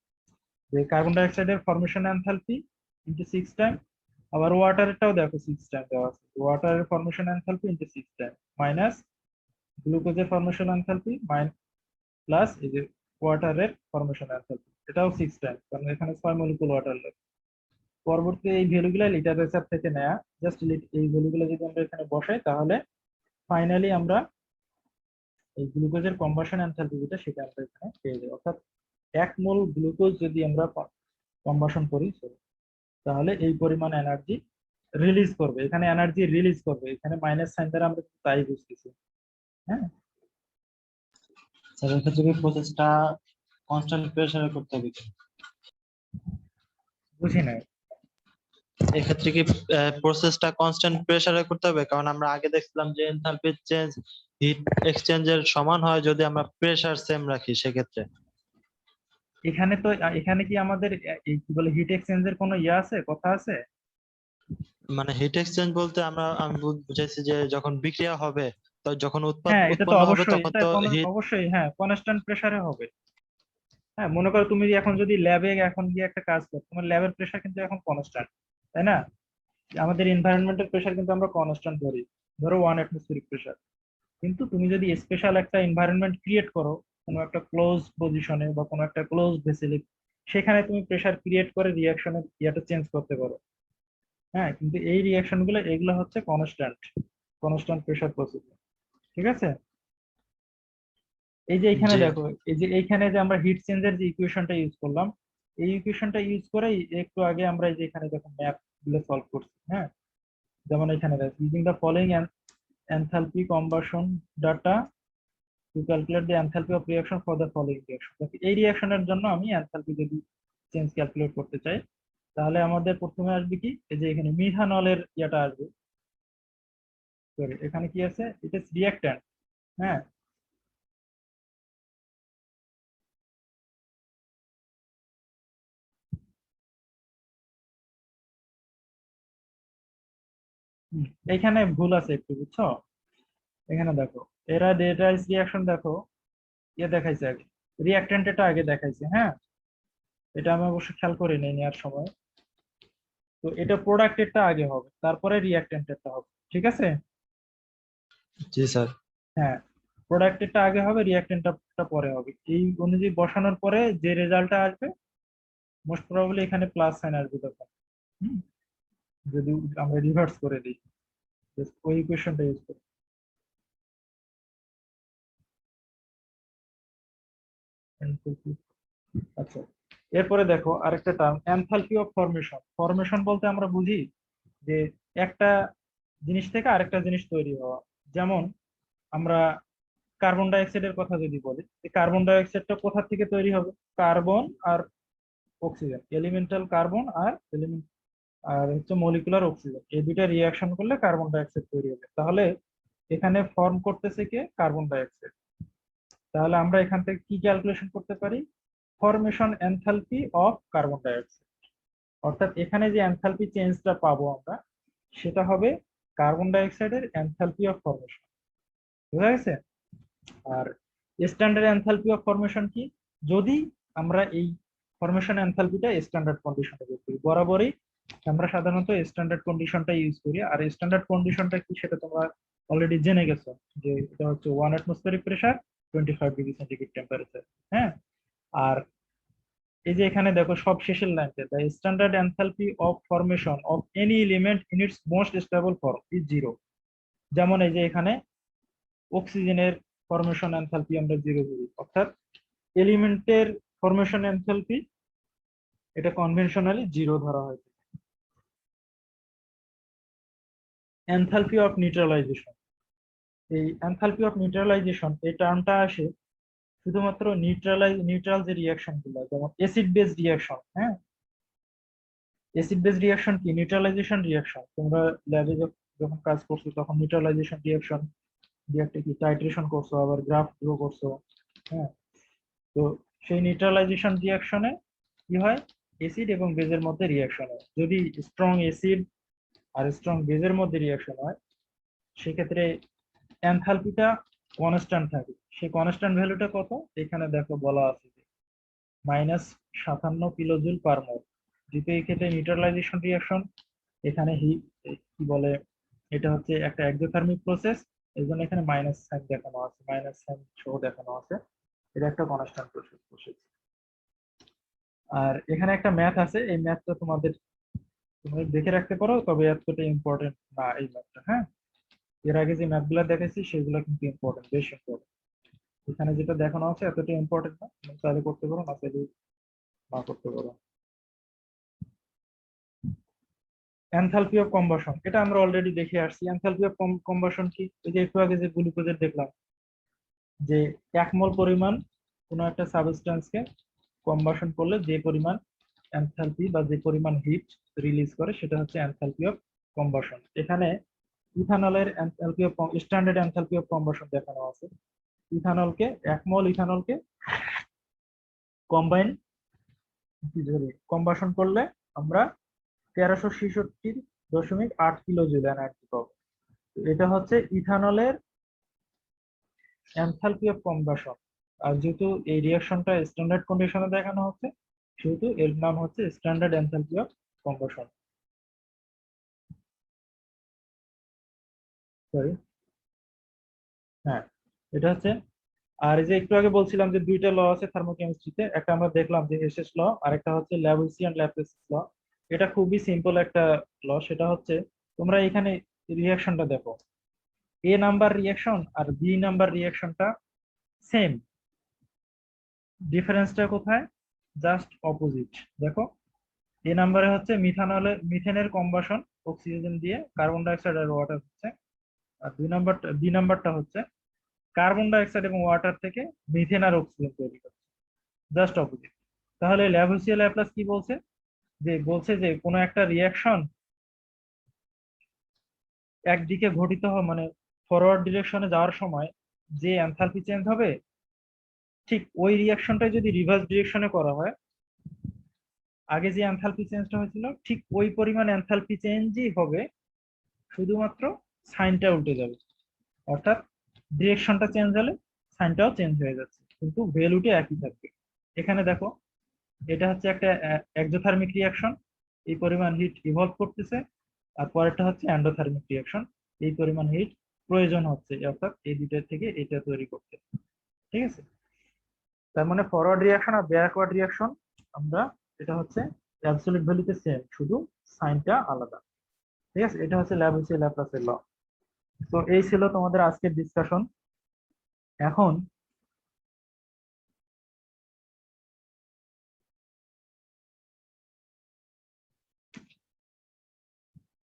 S1: যে কার্বন ডাই অক্সাইডের ফরমেশন এনথালপি ইনটু 6 টাইম, আবার ওয়াটারটাও দেখো 6 টাইম দেওয়া আছে, ওয়াটারের formation enthalpy into 6 time, minus গ্লুকোজের ফরমেশন এনথালপি প্লাস এই যে ওয়াটারের ফরমেশন এনথালপি, এটাও 6 টাইম, কারণ এখানে 6 মলিকুল ওয়াটার লাগে। পরবর্তী এই ভ্যালুগুলো লিটারেচার থেকে নেয়া, জাস্ট এই ভ্যালুগুলো যদি আমরা এখানে বসাই তাহলে ফাইনালি আমরা এই গ্লুকোজের কম্বাশন এনথালপি যেটা সেটা আমরা এখানে পেয়ে যাই। অর্থাৎ 1 মোল গ্লুকোজ যদি আমরা কম্বাশন করি তাহলে এই পরিমাণ এনার্জি রিলিজ করবে, এখানে এনার্জি রিলিজ করবে, এখানে মাইনাস সাইন দ্বারা আমরা তাই বুঝতেছি। হ্যাঁ,
S2: স্যার এক্ষেত্রে কি প্রসেসটা কনস্ট্যান্ট প্রেসারে করতে হবে কি?
S1: বুঝি নাই।
S2: এক্ষেত্রে কি প্রসেসটা কনস্ট্যান্ট প্রেসারে করতে হবে? কারণ আমরা আগে দেখছিলাম যে এনথালপি চেঞ্জ হিট এক্সচেঞ্জের সমান হয় যদি আমরা প্রেসার সেম রাখি সেক্ষেত্রে।
S1: এখানে তো এখানে কি আমাদের এই কি বলে হিট এক্সচেঞ্জের কোনো ইয়ে আছে, কথা আছে?
S2: মানে হিট এক্সচেঞ্জ বলতে আমি বুঝাইছি যে যখন বিক্রিয়া হবে তো যখন
S1: হ্যাঁ, এটা তো
S2: উৎপন্ন হবে
S1: অবশ্যই,
S2: তখন
S1: এটা
S2: তো হিট।
S1: অবশ্যই হ্যাঁ কনস্ট্যান্ট প্রেসারে হবে। হ্যাঁ, মনে করো তুমি এখন যদি ল্যাবে এখন গিয়ে একটা কাজ করো, তোমার ল্যাবের প্রেসার কিন্তু এখন কনস্ট্যান্ট, তাই না? আমাদের এনভায়রনমেন্টের প্রেসার কিন্তু আমরা কনস্ট্যান্ট ধরি, ধরো 1 atmospheric প্রেসার। কিন্তু তুমি যদি স্পেশাল একটা এনভায়রনমেন্ট ক্রিয়েট করো কোনো একটা ক্লোজ পজিশনে বা কোনো একটা ক্লোজ ভেসেলে, সেখানে তুমি প্রেসার ক্রিয়েট করে রিয়াকশনের ইয়েটা চেঞ্জ করতে পারো। হ্যাঁ, কিন্তু এই রিয়াকশন গুলো এগুলো হচ্ছে কনস্ট্যান্ট, কনস্ট্যান্ট প্রেসার প্রসেস। ঠিক আছে? এই যে এখানে
S2: জি
S1: দেখো, এই যে এইখানে যে আমরা হিট চেঞ্জের যে ইকুয়েশনটা ইউজ করলাম, এই ইকুয়েশনটা ইউজ করে একটু আগে আমরা এই যে এখানে দেখো ম্যাথ গুলো সলভ করছি। হ্যাঁ, যেমন এখানে দেখো using the following enthalpy combustion data to calculate the enthalpy of reaction for the following reaction। এই রিঅ্যাকশনের জন্য আমি এনথালপি যদি চেঞ্জ ক্যালকুলেট করতে চাই, তাহলে আমাদের প্রথমে আসবে কি, এই যে এখানে মিথানলের ইয়েটা আসবে। সরি, এখানে কি আছে, এটা রিঅ্যাক্ট্যান্ট। হ্যাঁ, এখানে ভুল আছে একটু, বুঝছো? এখানে দেখো, এরা ডেটা রিঅ্যাকশন দেখো, দেখাইছে আগে, রিঅ্যাক্ট্যান্টটা আগে দেখাইছে। হ্যাঁ, এটা আমি অবশ্য খেয়াল করে নেই নেওয়ার সময়। তো এটা প্রোডাক্টেরটা আগে হবে, তারপরে রিঅ্যাক্ট্যান্টেরটা হবে। ঠিক আছে?
S2: জি স্যার।
S1: হ্যাঁ, প্রোডাক্টেরটা আগে হবে, রিঅ্যাক্ট্যান্টটা পরে হবে। এই অনুযায়ী বসানোর পরে যে রেজাল্টটা আসবে, মোস্ট প্রবাবলি এখানে প্লাস সাইন আসবে তখন। হুম, যদি আমরা রিভার্স করে দিই, just ওই ইকুয়েশনটা ইউজ করি। আচ্ছা, এরপরে দেখো আরেকটা term, enthalpy of formation. Formation বলতে আমরা বুঝি যে একটা জিনিস থেকে আরেকটা জিনিস তৈরি হওয়া। যেমন আমরা কার্বন ডাই অক্সাইডের কথা যদি বলি, কার্বন ডাই অক্সাইডটা কোথা থেকে তৈরি হবে? কার্বন আর অক্সিজেন, এলিমেন্টাল কার্বন আর এলিমেন্ট আর হচ্ছে মলিকুলার অক্সিজেন, এই দুইটা রিয়াকশন করলে কার্বন ডাই অক্সাইড তৈরি হবে। তাহলে এখানে ফর্ম করতেছে কে? Carbon die oxide. তাহলে আমরা এখান থেকে কি ক্যালকুলেশন করতে পারি? Formation enthalpy of carbon dioxide. অর্থাৎ এখানে যে এনথালপি চেঞ্জটা পাবো আমরা, সেটা হবে কার্বন ডাই অক্সাইডের এনথালপি অফ ফরমেশন। বুঝা গেছে? আর স্ট্যান্ডার্ড এনথালপি অফ ফরমেশন কি? যদি আমরা এই ফরমেশন এনথালপিটা স্ট্যান্ডার্ড কন্ডিশনে বের করি, বরাবরই আমরা সাধারণত স্ট্যান্ডার্ড কন্ডিশনটা ইউজ করি। আর স্ট্যান্ডার্ড কন্ডিশনটা কি সেটা তোমরা অলরেডি জেনে গেছো, যে এটা হচ্ছে 1 atmospheric pressure, 25 degree centigrade temperature. হ্যাঁ, আর এই যে এখানে দেখো সব শেষের লাইনটা, the standard enthalpy of formation of any element in it's most stable form is zero. যেমন এই যে এখানে অক্সিজেনের ফরমেশন এনথালপি আমরা জিরো করি, অর্থাৎ এলিমেন্টের ফরমেশন এনথালপি এটা কনভেনশনালি জিরো ধরা হয়। এনথালপি অফ নিউট্রালাইজেশন, এই এনথালপি অফ নিউট্রালাইজেশন এই টার্মটা আসে শুধুমাত্র নিউট্রাল যে রিয়াকশন গুলো, যেমন অ্যাসিড বেস রিয়াকশন। হ্যাঁ, অ্যাসিড বেস রিয়াকশন কি? Neutralisation reaction. তোমরা ল্যাবে যখন কাজ করছো তখন নিউট্রালাইজেশন রিয়াকশন দিয়ে একটা কি টাইট্রেশন করছো, আবার গ্রাফ গ্রো করছো। হ্যাঁ, তো সেই নিউট্রালাইজেশন রিয়াকশনে কি হয়? অ্যাসিড এবং বেজের মধ্যে রিয়াকশন হয়। যদি স্ট্রং অ্যাসিড আর স্ট্রং বেজের মধ্যে রিয়াকশন হয়, সেক্ষেত্রে এনথালপিটা কনস্ট্যান্ট থাকে। সেই কনস্ট্যান্ট ভ্যালুটা কত? এখানে দেখো বলা আছে যে -57 কিলোজুল/মোল। যেহেতু এই ক্ষেত্রে নিউট্রালাইজেশন রিয়াকশন, এখানে কি বলে, এটা হচ্ছে একটা এক্সোথার্মিক প্রসেস, এই জন্য এখানে মাইনাস সাইন দেখানো আছে, মাইনাস সাইন সহ দেখানো আছে। এটা একটা কনস্ট্যান্ট প্রসেস। আর এখানে একটা ম্যাথ আছে, এই ম্যাথটা তোমরা দেখে রাখতে পারো, তবে এতটা ইম্পর্টেন্ট না এই ম্যাথটা। হ্যাঁ, এর আগে যে ম্যাথগুলো দেখেছি সেগুলো কিন্তু ইম্পর্টেন্ট, বেশ ইম্পর্টেন্ট। এখানে যেটা দেখানো আছে এতটা ইম্পর্টেন্ট না, তুমি চাইলে করতে পারো, না চাইলে না করতে পারো। এনথালপি অফ কম্বাশন, এটা আমরা অলরেডি দেখে আসছি। এনথালপি অফ কম্বাশন কি? এই যে একটু আগে যে গ্লুকোজের দেখলাম, যে 1 মোল পরিমাণ কোনো একটা সাবস্টেন্সকে কম্বাশন করলে যে পরিমাণ এনথালপি বা যে পরিমাণ হিট রিলিজ করে, সেটা হচ্ছে এনথালপি অফ কম্বাশন। এখানে ইথানলের enthalpy of standard enthalpy of combustion দেখানো আছে। ইথানলকে 1 মোল ইথানলকে কম্বাশন করলে আমরা 1366.8 কিলোজুল এনার্জি পাবো। এটা হচ্ছে ইথানলের এনথালপি অফ কম্বাশন। আর যেহেতু এই রিঅ্যাকশনটা স্ট্যান্ডার্ড কন্ডিশনে দেখানো হচ্ছে, সেহেতু এর নাম হচ্ছে standard enthalpy of combustion. Sorry, হ্যাঁ, এটা হচ্ছে। আর এই যে একটু আগে বলছিলাম যে দুইটা ল আছে থার্মোকেমিস্ট্রিতে, একটা আমরা দেখলাম যে হেসেস ল, আর একটা হচ্ছে ল্যাভুসিয়ান ল্যাপ্লেস ল। এটা খুবই সিম্পল একটা ল, সেটা হচ্ছে তোমরা এখানে রিঅ্যাকশনটা দেখো, এ নাম্বার রিঅ্যাকশন আর বি নাম্বার রিঅ্যাকশনটা সেম, ডিফারেন্সটা কোথায়? Just opposite. দেখো, এ নাম্বারে হচ্ছে মিথেনের কম্বাশন অক্সিজেন দিয়ে, কার্বন ডাইঅক্সাইড আর ওয়াটার হচ্ছে। আর বি নাম্বারটা হচ্ছে কার্বন ডাইঅক্সাইড এবং ওয়াটার থেকে মিথেন আর অক্সিজেন তৈরি করছে, জাস্ট অপোজিট। তাহলে ল্যাভুসিয়ার ল্যাপ্লাস কি বলছে? বলছে যে কোনো একটা রিঅ্যাকশন একদিকে ঘটিত হয়, মানে ফরওয়ার্ড ডিরেকশনে যাওয়ার সময় যে এনথালপি চেঞ্জ হবে, ঠিক ওই রিঅ্যাকশনটা যদি রিভার্স ডিরেকশনে করা হয়, আগে যে এনথালপি চেঞ্জটা হয়েছিল ঠিক ওই পরিমাণ এনথালপি চেঞ্জই হবে, শুধুমাত্র সাইনটা উল্টে যাবে। অর্থাৎ ডিরেকশনটা চেঞ্জ হলে সাইনটাও চেঞ্জ হয়ে যাচ্ছে, কিন্তু ভ্যালুটা একই থাকবে। এখানে দেখো, এটা হচ্ছে একটা এক্সোথার্মিক রিঅ্যাকশন, এই পরিমাণ হিট ইভলভ করতেছে। আর পরেরটা হচ্ছে এন্ডোথার্মিক রিঅ্যাকশন, এই পরিমাণ হিট প্রয়োজন হচ্ছে, অর্থাৎ এই দুইটার থেকে এটা তৈরি করতে। ঠিক আছে, তার মানে ফরওয়ার্ড রিঅ্যাকশন আর ব্যাকওয়ার্ড রিঅ্যাকশন আমরা, এটা হচ্ছে অ্যাবসলিউট ভ্যালুতে সেম, শুধু সাইনটা আলাদা। ঠিক আছে, এটা হচ্ছে ল্যাভুসিয়ার ল্যাপ্লাসের ল। তো এই ছিল তোমাদের আজকের ডিসকাশন। এখন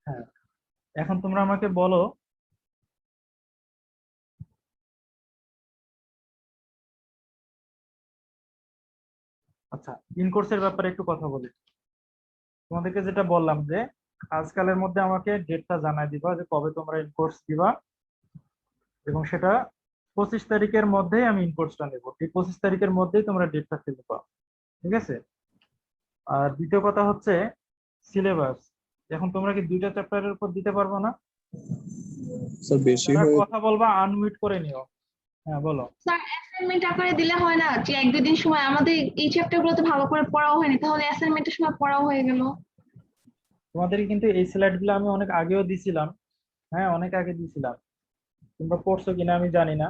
S1: হ্যাঁ, এখন তোমরা আমাকে বলো, আচ্ছা, ইনকোর্সের ব্যাপারে একটু কথা বলি। তোমাদেরকে যেটা বললাম যে আজকালের মধ্যে আমাকে ডেটটা জানাই দিবা যে কবে তোমরা ইনকোর্স দিবা, এবং সেটা 25 তারিখের মধ্যেই আমি ইনকোর্সটা নেব। এই 25 তারিখের মধ্যেই তোমরা ডেটটা ফেলে পাও। ঠিক আছে। আর দ্বিতীয় কথা হচ্ছে সিলেবাস। এখন তোমরা কি দুইটা চ্যাপ্টারের উপর দিতে পারবো না?
S4: স্যার বেশি
S1: যারা
S4: হয়ে
S1: কথা বলবা আনমিউট করে নিও। হ্যাঁ, বলো।
S6: স্যার অ্যাসাইনমেন্ট আকারে দিলে হয় না যে এক দুই দিন সময়? আমাদের এই চ্যাপ্টার গুলো তো ভালো করে পড়াও হয়নি, তাহলে অ্যাসাইনমেন্টের সময় পড়াও হয়ে গেল।
S1: তোমাদের কিন্তু এই স্লাইড গুলো আমি অনেক আগেও দিছিলাম। হ্যাঁ, অনেক আগে দিছিলাম, তোমরা পড়ছো কিনা আমি জানি না।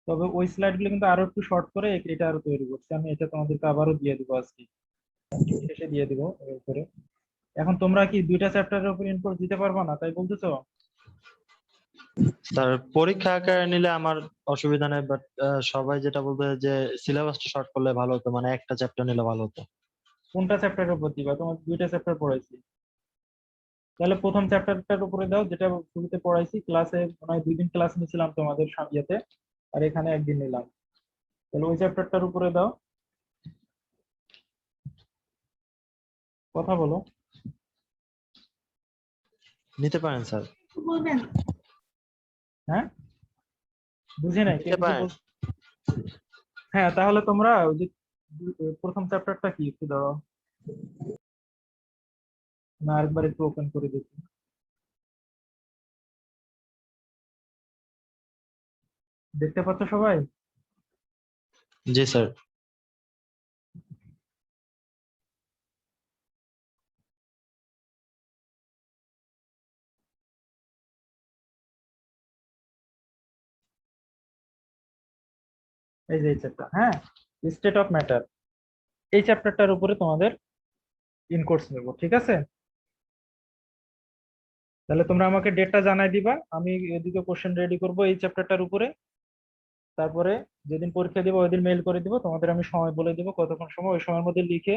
S1: তবে ওই স্লাইড গুলো কিন্তু আরো একটু শর্ট করে এটা আরো তৈরি করছি আমি, এটা তোমাদেরকে আবারও দিয়ে দিব আজকে, শেষে দিয়ে দিব এর উপরে। এখন তোমরা কি দুইটা চ্যাপ্টারের উপর ইনপুট দিতে পারবে না, তাই বলতেছো?
S2: স্যার পরীক্ষা আকারে নিলে আমার অসুবিধা নেই, বাট সবাই যেটা বলতে যে সিলেবাসটা শর্ট করলে ভালো হতো, মানে একটা চ্যাপ্টার নিলে ভালো হতো।
S1: কোনটা চ্যাপ্টারের উপর দিবা? তোমার দুইটা চ্যাপ্টার পড়াইছি, তাহলে প্রথম চ্যাপ্টারটার উপরে দাও, যেটা শুরুতে পড়াইছি ক্লাসে, মনে হয় 2 দিন ক্লাস নিয়েছিলাম তোমাদের ইয়েতে, আর এখানে একদিন নিলাম। তাহলে ওই চ্যাপ্টারটার উপরে দাও, কথা বলো।
S2: নিতে পারেন স্যার।
S6: বলবেন?
S1: হ্যাঁ, বুঝি নাই, কে
S2: নিতে
S1: কিছু
S2: পারেন।
S1: হ্যাঁ, তাহলে তোমরা ওই যে প্রথম চ্যাপ্টারটা কি একটু দাও না, আরেকবার একটু ওপেন করে দেখি। দেখতে পাচ্ছ সবাই?
S2: জি স্যার।
S1: এই যে এই চ্যাপ্টার, হ্যাঁ, স্টেট অফ ম্যাটার, এই চ্যাপ্টারটার উপরে তোমাদের ইনকোর্স নেব। ঠিক আছে, তাহলে তোমরা আমাকে ডেটটা জানাই দিবা, আমি এদিকে কোশ্চেন রেডি করব এই চ্যাপ্টারটার উপরে। তারপরে যেদিন পরীক্ষা দিব ওই দিন মেইল করে দিব তোমাদের, আমি সময় বলে দিব কতক্ষণ সময়, ওই সময়ের মধ্যে লিখে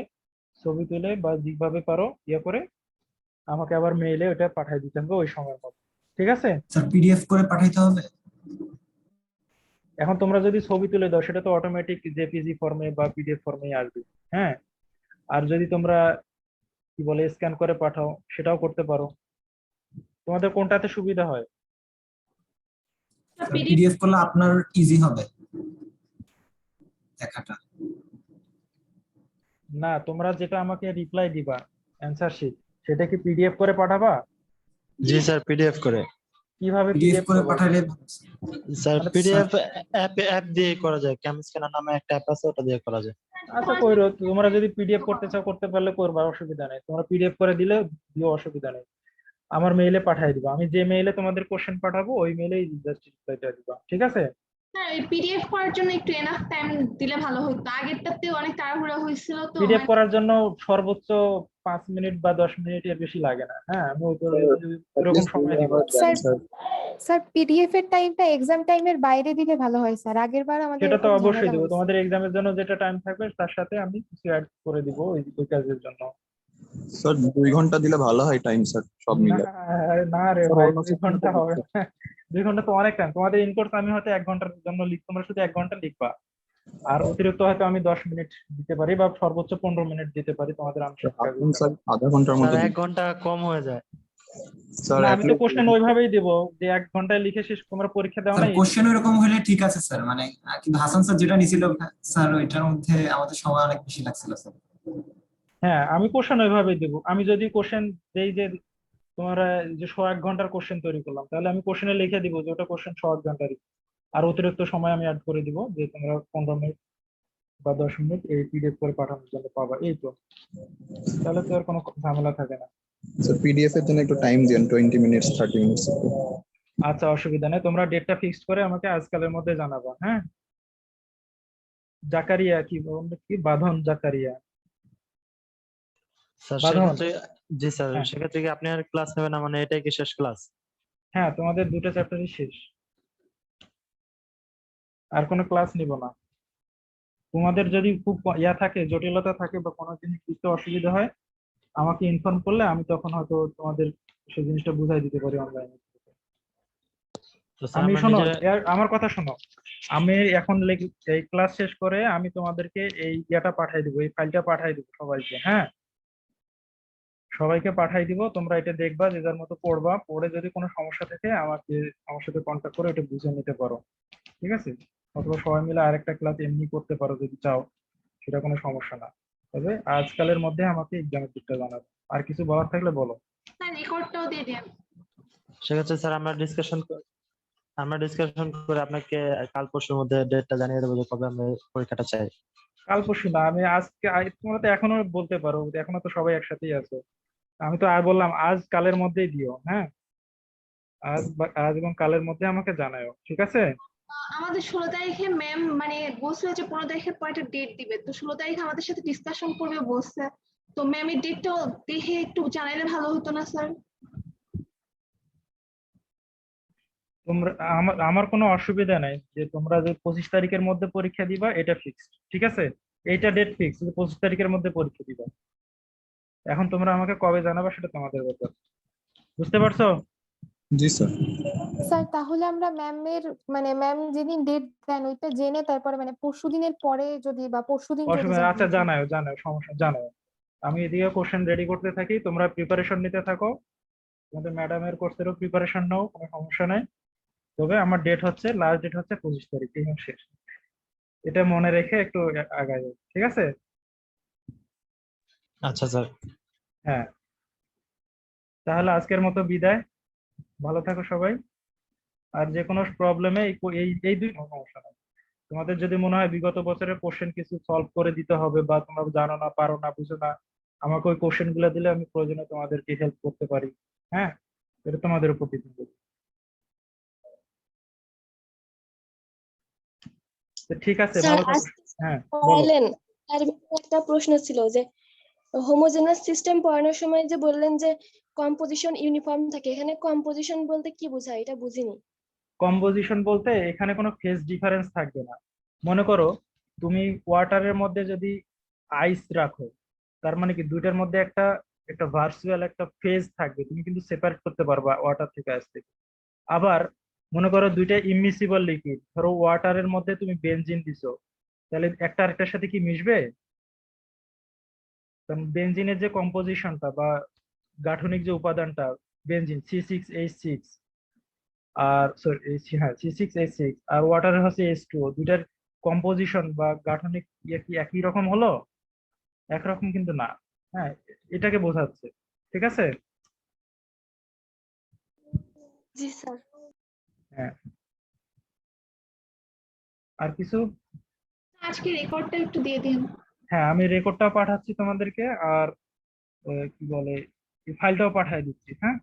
S1: ছবি তুলে বা যেভাবে পারো ইয়ে করে আমাকে আবার মেইলে ওটা পাঠিয়ে দিতে হবে ওই সময়ের মধ্যে। ঠিক আছে।
S3: স্যার পিডিএফ করে পাঠাইতে হবে?
S1: এখন তোমরা যদি ছবি তুলে দাও সেটা তো অটোমেটিক জেপিজি ফর্মে বা পিডিএফ ফর্মে আসবে। হ্যাঁ, আর যদি তোমরা কি বলে স্ক্যান করে পাঠাও সেটাও করতে পারো, তোমাদের কোনটাতে সুবিধা হয়?
S3: পিডিএফ করলে আপনার ইজি হবে দেখাটা।
S1: না, তোমরা যেটা আমাকে রিপ্লাই দিবা অ্যান্সার শিট, সেটা কি পিডিএফ করে পাঠাবা?
S2: জি স্যার, পিডিএফ করে।
S1: কিভাবে
S3: পিডিএফ
S1: পিডিএফ
S3: করে
S1: করবো?
S3: পাঠালে ভালো,
S2: স্যার
S1: মানে
S2: পিডিএফ অ্যাপ দিয়ে করা যায়, ক্যাম স্ক্যানার নামে একটা অ্যাপ আছে, ওটা দিয়ে করা যায়।
S1: আচ্ছা কইরো, তোমরা যদি পিডিএফ করতে চাও করতে পারলে করবা, অসুবিধা নেই। তোমরা পিডিএফ করে দিলে দিও, অসুবিধা নেই। আমার মেইলে পাঠিয়ে দিবা, আমি যে মেইলে তোমাদের কোশ্চেন পাঠাবো ওই মেইলেই জাস্ট রিপ্লাইটা দিবা, ঠিক আছে?
S6: স্যার এই পিডিএফ করার জন্য একটু এনাফ টাইম দিলে ভালো হতো, আগেরটাতে অনেক তাড়াহুড়া হয়েছিল তো
S1: পিডিএফ করার জন্য সর্বোচ্চ 5 মিনিট বা 10 মিনিট এর বেশি লাগে না। হ্যাঁ, আমি ওরকম সময় দিব।
S7: স্যার স্যার পিডিএফ এর টাইমটা এক্সাম টাইমের বাইরে দিলে ভালো হয় স্যার, আগের বার আমাদের
S1: সেটা তো
S7: এরকম
S1: অবশ্যই
S7: ঝামেলা
S1: দিব,
S7: হয়েছে।
S1: তোমাদের এক্সামের জন্য যেটা টাইম থাকবে তার সাথে আমি কিছু অ্যাড করে দিব ওই কাজের জন্য।
S4: স্যার 2 ঘন্টা দিলে ভালো হয় টাইম স্যার, সব
S1: না
S4: মিলে।
S1: না রে
S4: স্যার
S1: ভাই,
S4: অন্য
S1: 2 ঘন্টা
S4: সেকশনে
S1: হবে না। 2 ঘন্টা তো অনেক টাইম। তোমাদের ইনকোর্স আমি হয়তো 1 ঘন্টার জন্য তোমরা শুধু 1 ঘন্টা লিখবা, আর অতিরিক্ত হয়তো আমি 10 মিনিট দিতে পারি বা সর্বোচ্চ 15 মিনিট দিতে পারি তোমাদের আংশিক কাজের জন্য।
S4: স্যার আধা ঘন্টার
S2: স্যার
S4: মতো
S2: 1 ঘন্টা কম হয়ে যায়।
S4: স্যার
S1: না,
S4: at
S1: আমি তো
S4: least
S1: কোশ্চেন ওইভাবেই দিব যে 1 ঘন্টায় লিখে শেষ, তোমরা পরীক্ষা দাও না
S3: স্যার কোশ্চেন এরকম হলে ঠিক আছে স্যার, মানে কিন্তু হাসান স্যার যেটা নিছিল স্যার ওইটার মধ্যে আমাদের সময় অনেক বেশি লাগছিল স্যার।
S1: হ্যাঁ, আমি কোশ্চেন ওইভাবেই দিব। আমি যদি কোশ্চেন দেই যে তোমরা যে 101 ঘন্টার কোশ্চেন তৈরি করলাম, তাহলে আমি কোশ্চেনে লিখে দিব যে ওটা কোশ্চেন 101 ঘন্টারই, আর অতিরিক্ত সময় আমি অ্যাড করে দিব যে তোমরা 15 মিনিট বা 10 মিনিট এই পিডিএফ করে পাঠানোর জন্য পাবা, এই তো। তাহলে তো আর কোনো ঝামেলা থাকে না।
S4: স্যার পিডিএফ এর জন্য একটু টাইম দিন, 20 মিনিটস 30 মিনিটস।
S1: আচ্ছা, অসুবিধা নেই, তোমরা ডেটটা ফিক্সড করে আমাকে আজকালের মধ্যে জানাবা। হ্যাঁ, জাকারিয়া কি বাঁধন জাকারিয়া
S2: স্যার
S1: বাঁধন।
S2: সেক্ষেত্রে, জি স্যার,
S1: হ্যাঁ
S2: সেক্ষেত্রে কি আপনি আর ক্লাস নেবেন না, মানে এটাই কি শেষ ক্লাস?
S1: হ্যাঁ, তোমাদের 2টা চ্যাপ্টারই শেষ, আর কোনো ক্লাস নিব না। তোমাদের যদি খুব থাকে, জটিলতা থাকে বা কোনো জিনিস বুঝতে অসুবিধা হয়, আমাকে ইনফর্ম করলে আমি তখন হয়তো তোমাদের সেই জিনিসটা বুঝাই দিতে পারি অনলাইনে।
S2: তো স্যার
S1: আমি
S2: আমরা
S1: শোনো,
S2: নিজে,
S1: আমার কথা শোনো, আমি এখন এই ক্লাস শেষ করে আমি তোমাদেরকে এই ইয়েটা পাঠাই দিব, এই ফাইলটা পাঠাই দিব সবাইকে। হ্যাঁ, সবাইকে পাঠাই দিব, তোমরা এটা দেখবা, যে যার মতো পড়বা, পড়ে যদি কোনো সমস্যা থাকে আমাকে আমার সাথে কন্ট্যাক্ট করে এটা বুঝে নিতে পারো, ঠিক আছে? অথবা সবাই মিলে আরেকটা ক্লাস এমনি করতে পারো যদি চাও, সেটা কোনো সমস্যা না। তবে আজকালের মধ্যে আমাকে এক্সামের দিকটা জানাবে। আর কিছু বলার থাকলে বলো।
S6: স্যার রেকর্ডটাও দিয়ে দিন।
S2: সেক্ষেত্রে স্যার আমরা ডিসকাশন করে আপনাকে কাল পরশুর মধ্যে ডেটটা জানিয়ে দেবো যে কবে আমরা পরীক্ষাটা চাই।
S1: কাল পরশু না, আমি আজকে তোমরা তো এখনো বলতে পারো, এখনো তো সবাই একসাথেই আছে। আমি তো আর বললাম আজ কালের মধ্যেই দিও। হ্যাঁ, আজ এবং কালের মধ্যে আমাকে জানাও, ঠিক আছে?
S6: আমাদের 16 তারিখে ম্যাম মানে বলছিল যে 15 তারিখের পর একটা ডেট দিবে, তো 16 তারিখে আমাদের সাথে ডিসকাশন করবে বলছে। তো ম্যামের ডেটটাও দেখে একটু জানাইলে ভালো হতো না স্যার?
S1: তোমরা আমার কোনো অসুবিধা নাই যে তোমরা যে 25 তারিখের মধ্যে পরীক্ষা দিবা, এটা ফিক্সড, ঠিক আছে? এইটা ডেট ফিক্স যে 25 তারিখের মধ্যে পরীক্ষা দিবা। এখন তোমরা আমাকে কবে জানাবা সেটা তোমাদের ব্যাপার, বুঝতে পারছো?
S4: জি স্যার।
S7: স্যার তাহলে আমরা ম্যামের মানে ম্যাম যেদিন ডেট দেন ওইটা জেনে তারপরে মানে পরশুদিনের পরে যদি বা পরশুদিন যদি
S1: অসুবিধা, আচ্ছা
S7: জানি।
S1: জানাও সমস্যা, জানাও। আমি এদিকে কোশ্চেন রেডি করতে থাকি, তোমরা প্রিপারেশন নিতে থাকো, তোমাদের ম্যাডামের কোর্সেরও প্রিপারেশন নাও, কোনো সমস্যা নাই। তবে আমার ডেট হচ্ছে, লাস্ট ডেট হচ্ছে 25 তারিখ, এই মাস শেষ। এটা মনে রেখে একটু আগাই, ঠিক আছে?
S2: আচ্ছা স্যার।
S1: হ্যাঁ, তাহলে আজকের মতো বিদায়, ভালো থাকো সবাই। আর যে কোনো প্রবলেমে এই দুই সমস্যা নাই। তোমাদের যদি মনে হয় বিগত বছরের কোশ্চেন কিছু সলভ করে দিতে হবে বা তোমরা জানো না, পারো না, বুঝো না, আমাকে ওই কোশ্চেন গুলো দিলে আমি প্রয়োজনে তোমাদেরকে হেল্প করতে পারি। হ্যাঁ, এটা তোমাদের উপর ডিপেন্ড করবে। তো ঠিক আছে,
S8: স্যার
S1: ভালো থাকো।
S8: আজকে
S1: হ্যাঁ বলো।
S8: পড়াইলেন, তার ভিতরে একটা প্রশ্ন ছিল যে হোমোজেনাস সিস্টেম পড়ানোর সময় যে বললেন যে কম্পোজিশন ইউনিফর্ম থাকে, এখানে কম্পোজিশন বলতে কি বোঝায় এটা বুঝিনি।
S1: কম্পোজিশন বলতে এখানে কোনো ফেজ ডিফারেন্স থাকবে না। মনে করো তুমি ওয়াটারের মধ্যে যদি আইস রাখো, তার মানে কি দুইটার মধ্যে একটা একটা ভার্চুয়াল একটা ফেজ থাকবে, তুমি কিন্তু সেপারেট করতে পারবা ওয়াটার থেকে আইস থেকে। আবার মনে করো দুইটা ইমমিসিবল লিকুইড, ধরো ওয়াটারের মধ্যে তুমি বেনজিন দিছো, তাহলে একটা আরেকটার সাথে কি মিশবে? কারণ বেনজিনের যে কম্পোজিশনটা বা গাঠনিক যে উপাদানটা, বেনজিন C6H6, আর সরি হ্যাঁ C6H6, আর ওয়াটারের হচ্ছে H2O, দুইটার কম্পোজিশন বা গাঠনিক কি একই রকম হলো? একরকম কিন্তু না। হ্যাঁ, এটাকে বোঝাচ্ছে, ঠিক আছে?
S8: জি স্যার।
S1: হ্যাঁ, আর কিছু?
S6: আজকে রেকর্ডটা একটু দিয়ে দিন।
S1: হ্যাঁ, আমি রেকর্ডটা পাঠাচ্ছি তোমাদেরকে, আর কি বলে এই ফাইলটাও পাঠিয়ে দিচ্ছি। হ্যাঁ,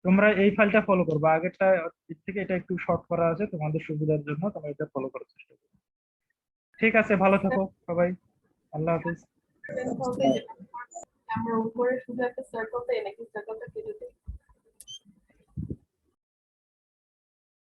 S1: তোমরা এই ফাইলটা ফলো করবে, আগেরটা এর থেকে এটা একটু শর্ট করা আছে, তোমাদের সুবিধার জন্য তোমরা এটা ফলো করার চেষ্টা করবে। ঠিক আছে, ভালো থাকো সবাই, আল্লাহ হাফিজ।
S5: আমরা উপরে শুধু একটা সার্কেল দেই নাকি সার্কেলটা কেটে